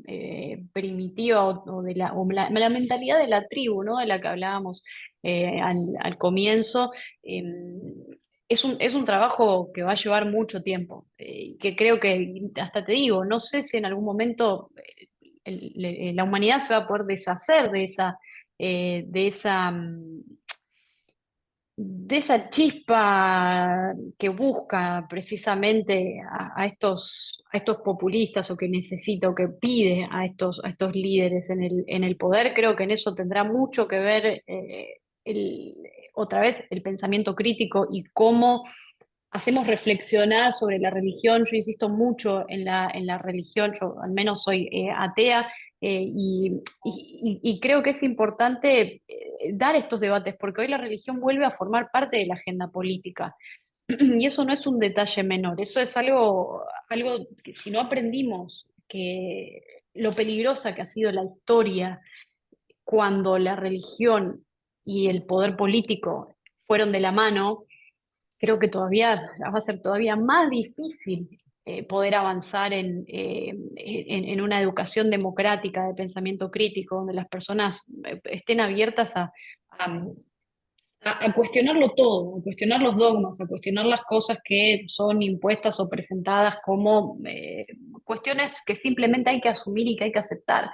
primitiva o de la mentalidad de la tribu, ¿no? De la que hablábamos al comienzo. eh, es un trabajo que va a llevar mucho tiempo, que creo que, hasta te digo, no sé si en algún momento la humanidad se va a poder deshacer de esa, de esa chispa que busca precisamente a estos populistas, o que necesita o que pide a estos líderes en el poder. Creo que en eso tendrá mucho que ver el- otra vez el pensamiento crítico y cómo hacemos reflexionar sobre la religión. Yo insisto mucho en la religión, yo al menos soy atea, y creo que es importante dar estos debates, porque hoy la religión vuelve a formar parte de la agenda política. Y eso no es un detalle menor, eso es algo que, si no aprendimos que lo peligrosa que ha sido la historia cuando la religión y el poder político fueron de la mano, creo que todavía va a ser todavía más difícil poder avanzar en una educación democrática de pensamiento crítico, donde las personas estén abiertas a- a cuestionarlo todo, a cuestionar los dogmas, a cuestionar las cosas que son impuestas o presentadas como cuestiones que simplemente hay que asumir y que hay que aceptar.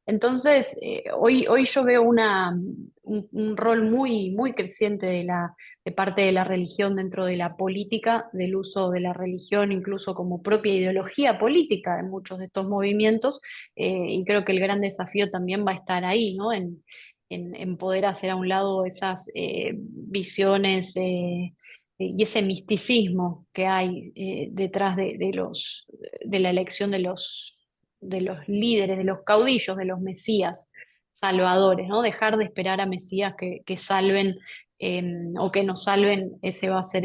Entonces, hoy yo veo un rol muy creciente de parte de la religión dentro de la política, del uso de la religión incluso como propia ideología política en muchos de estos movimientos, y creo que el gran desafío también va a estar ahí, ¿no? En poder hacer a un lado esas visiones y ese misticismo que hay detrás de la elección de los líderes, de los caudillos, de los mesías salvadores, ¿no? Dejar de esperar a mesías que salven eh, o que nos salven. Ese va a ser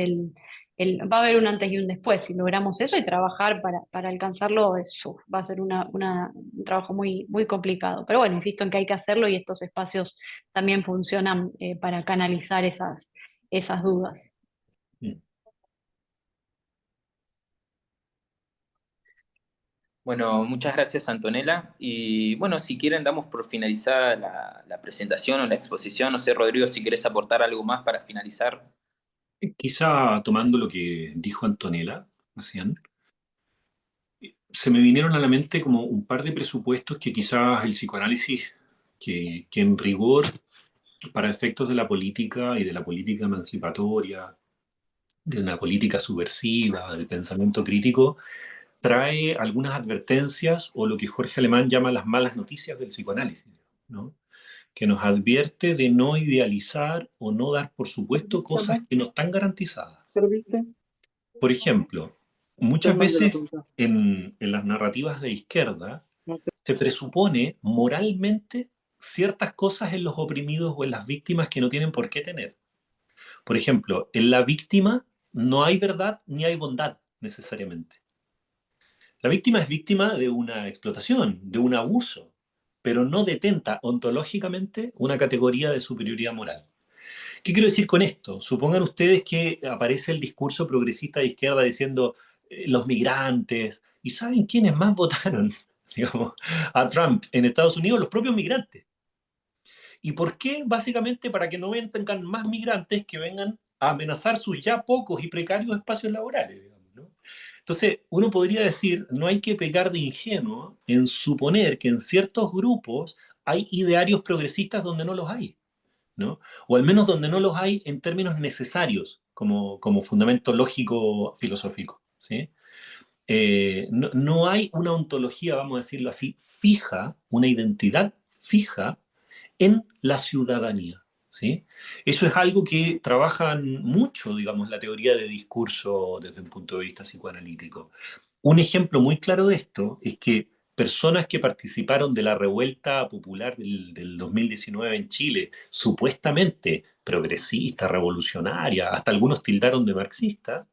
va a haber un antes y un después. Si logramos eso y trabajar para alcanzarlo, eso va a ser un trabajo muy complicado. Pero bueno, insisto en que hay que hacerlo, y estos espacios también funcionan para canalizar esas dudas. Mm. Bueno, muchas gracias, Antonella. Y bueno, si quieren, damos por finalizada la presentación o la exposición. No sé, Rodrigo, si querés aportar algo más para finalizar. Quizá tomando lo que dijo Antonella recién, se me vinieron a la mente como un par de presupuestos que quizás el psicoanálisis, que en rigor, para efectos de la política y de la política emancipatoria, de una política subversiva, del pensamiento crítico, trae algunas advertencias o lo que Jorge Alemán llama las malas noticias del psicoanálisis, ¿no? Que nos advierte de no idealizar o no dar por supuesto cosas que no están garantizadas. Por ejemplo, muchas veces en las narrativas de izquierda se presupone moralmente ciertas cosas en los oprimidos o en las víctimas que no tienen por qué tener. Por ejemplo, en la víctima no hay verdad ni hay bondad necesariamente. La víctima es víctima de una explotación, de un abuso, pero no detenta ontológicamente una categoría de superioridad moral. ¿Qué quiero decir con esto? Supongan ustedes que aparece el discurso progresista de izquierda diciendo los migrantes, ¿y saben quiénes más votaron, digamos, a Trump en Estados Unidos? Los propios migrantes. ¿Y por qué? Básicamente para que no vengan más migrantes que vengan a amenazar sus ya pocos y precarios espacios laborales, digamos, ¿no? Entonces, uno podría decir, no hay que pecar de ingenuo en suponer que en ciertos grupos hay idearios progresistas donde no los hay, ¿no? O al menos donde no los hay en términos necesarios, como fundamento lógico filosófico, ¿sí? No hay una ontología, vamos a decirlo así, fija, una identidad fija en la ciudadanía, ¿sí? Eso es algo que trabajan mucho, digamos, la teoría de discurso desde un punto de vista psicoanalítico. Un ejemplo muy claro de esto es que personas que participaron de la revuelta popular del 2019 en Chile, supuestamente progresista, revolucionaria, hasta algunos tildaron de marxista,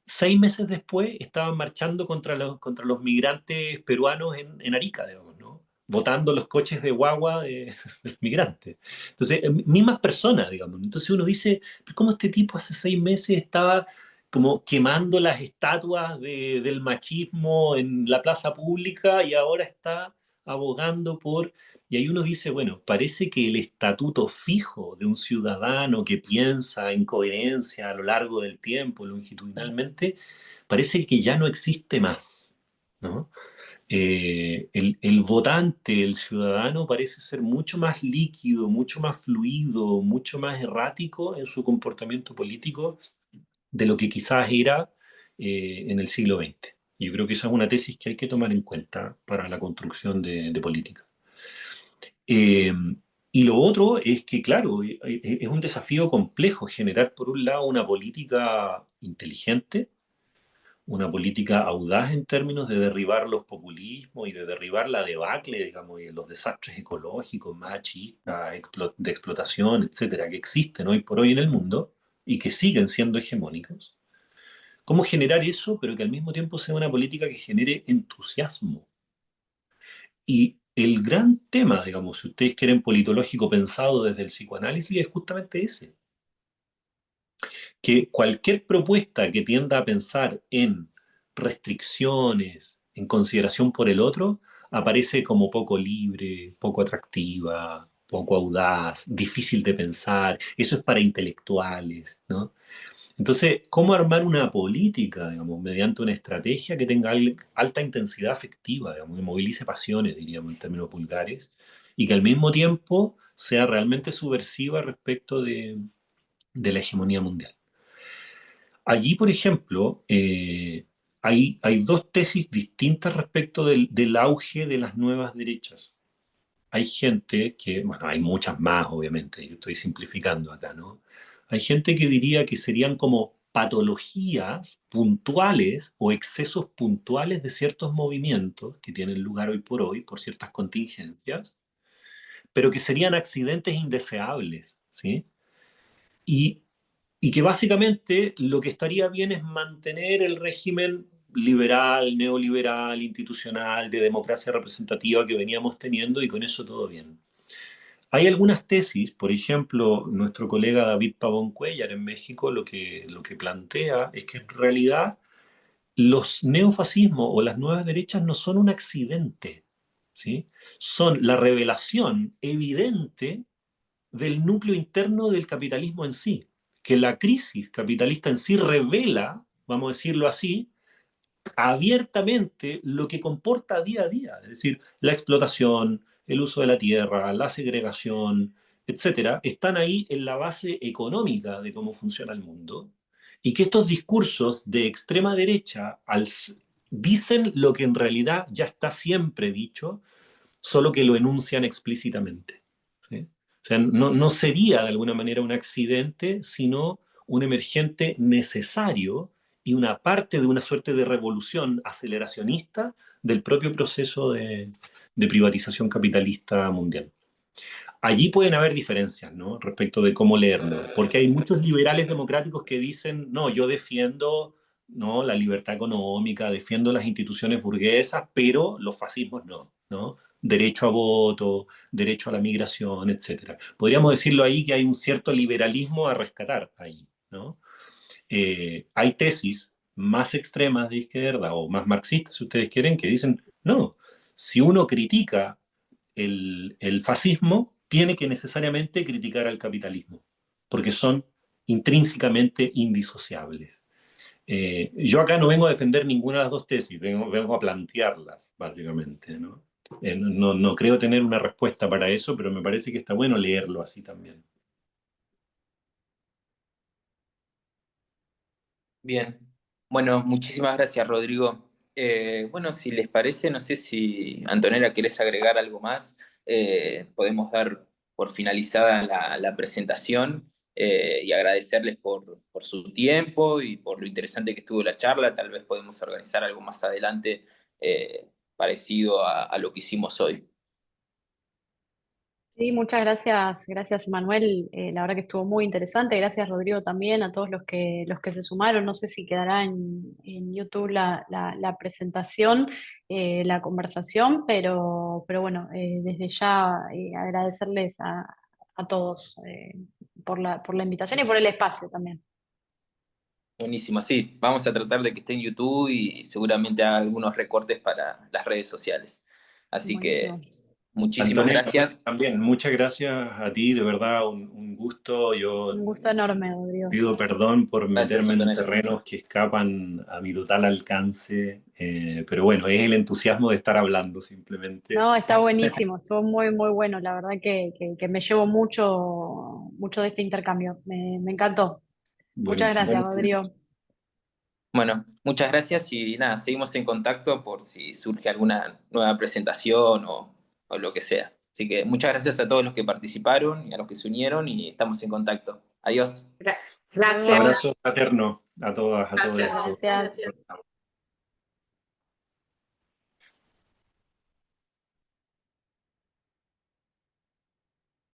6 meses después estaban marchando contra los migrantes peruanos en Arica, digamos, ¿no? Botando los coches de guagua de los migrantes. Entonces, mismas personas, digamos. Entonces uno dice, ¿pero cómo este tipo hace 6 meses estaba como quemando las estatuas del machismo en la plaza pública y ahora está abogando por... Y ahí uno dice, bueno, parece que el estatuto fijo de un ciudadano que piensa en coherencia a lo largo del tiempo, longitudinalmente, parece que ya no existe más, ¿no? El votante, el ciudadano, parece ser mucho más líquido, mucho más fluido, mucho más errático en su comportamiento político de lo que quizás era en el siglo XX. Yo creo que esa es una tesis que hay que tomar en cuenta para la construcción de política. Eh, y lo otro es que, claro, es un desafío complejo generar, por un lado, una política inteligente, una política audaz en términos de derribar los populismos y de derribar la debacle, digamos, y los desastres ecológicos, machistas, de explotación, etcétera, que existen hoy por hoy en el mundo y que siguen siendo hegemónicos. ¿Cómo generar eso, pero que al mismo tiempo sea una política que genere entusiasmo? Y el gran tema, digamos, si ustedes quieren politológico pensado desde el psicoanálisis, es justamente ese, que cualquier propuesta que tienda a pensar en restricciones, en consideración por el otro, aparece como poco libre, poco atractiva, poco audaz, difícil de pensar. Eso es para intelectuales, ¿no? Entonces, ¿cómo armar una política, digamos, mediante una estrategia que tenga alta intensidad afectiva, digamos, que movilice pasiones, diríamos, en términos vulgares, y que al mismo tiempo sea realmente subversiva respecto de la hegemonía mundial? Allí, por ejemplo, hay dos tesis distintas respecto del auge de las nuevas derechas. Hay gente que, bueno, hay muchas más, obviamente, yo estoy simplificando acá, ¿no? Hay gente que diría que serían como patologías puntuales o excesos puntuales de ciertos movimientos que tienen lugar hoy por ciertas contingencias, pero que serían accidentes indeseables, ¿sí? Y, y que básicamente lo que estaría bien es mantener el régimen liberal, neoliberal, institucional, de democracia representativa que veníamos teniendo y con eso todo bien. Hay algunas tesis, por ejemplo, nuestro colega David Pavón Cuéllar en México lo que plantea es que en realidad los neofascismos o las nuevas derechas no son un accidente, ¿sí? Son la revelación evidente del núcleo interno del capitalismo en sí, que la crisis capitalista en sí revela, vamos a decirlo así, abiertamente lo que comporta día a día, es decir, la explotación, el uso de la tierra, la segregación, etcétera, están ahí en la base económica de cómo funciona el mundo, y que estos discursos de extrema derecha dicen lo que en realidad ya está siempre dicho, solo que lo enuncian explícitamente, ¿sí? O sea, no sería de alguna manera un accidente, sino un emergente necesario y una parte de una suerte de revolución aceleracionista del propio proceso de privatización capitalista mundial. allí pueden haber diferencias, ¿no? Respecto de cómo leerlo, porque hay muchos liberales democráticos que dicen, no, yo defiendo, ¿no?, la libertad económica, defiendo las instituciones burguesas, pero los fascismos no, ¿no? Derecho a voto, derecho a la migración, etcétera. Podríamos decirlo ahí que hay un cierto liberalismo a rescatar ahí, ¿no? Hay tesis más extremas de izquierda o más marxistas, si ustedes quieren, que dicen, no, si uno critica el fascismo, tiene que necesariamente criticar al capitalismo, porque son intrínsecamente indisociables. Yo acá no vengo a defender ninguna de las dos tesis, vengo a plantearlas, básicamente, ¿no? No creo tener una respuesta para eso, pero me parece que está bueno leerlo así también. Bien. Bueno, muchísimas gracias, Rodrigo. Bueno, si les parece, no sé si Antonella querés agregar algo más. Podemos dar por finalizada la presentación y agradecerles por su tiempo y por lo interesante que estuvo la charla. Tal vez podemos organizar algo más adelante parecido a lo que hicimos hoy. Sí, muchas gracias, gracias Manuel. La verdad que estuvo muy interesante. Gracias Rodrigo también, a todos los que se sumaron. No sé si quedará en YouTube la presentación, la conversación, pero bueno, desde ya agradecerles a todos por la invitación y por el espacio también. Buenísimo, sí. Vamos a tratar de que esté en YouTube y seguramente haga algunos recortes para las redes sociales. Así Buenísimo. que muchísimas Antonella, bueno, gracias. también muchas gracias a ti, de verdad, un gusto. Yo Un gusto enorme, Rodrigo. pido perdón por Gracias, meterme en Antonella. terrenos que escapan a mi total alcance, pero bueno, es el entusiasmo de estar hablando simplemente. No, está buenísimo, estuvo muy, muy bueno. La verdad que me llevo mucho, mucho de este intercambio. Me encantó. Muchas Buenísimo. gracias, Rodrigo. Bueno, muchas gracias y nada, seguimos en contacto por si surge alguna nueva presentación o lo que sea. Así que muchas gracias a todos los que participaron y a los que se unieron y estamos en contacto. Adiós. Gracias. Abrazo fraterno a todas, a todos. Gracias. Gracias.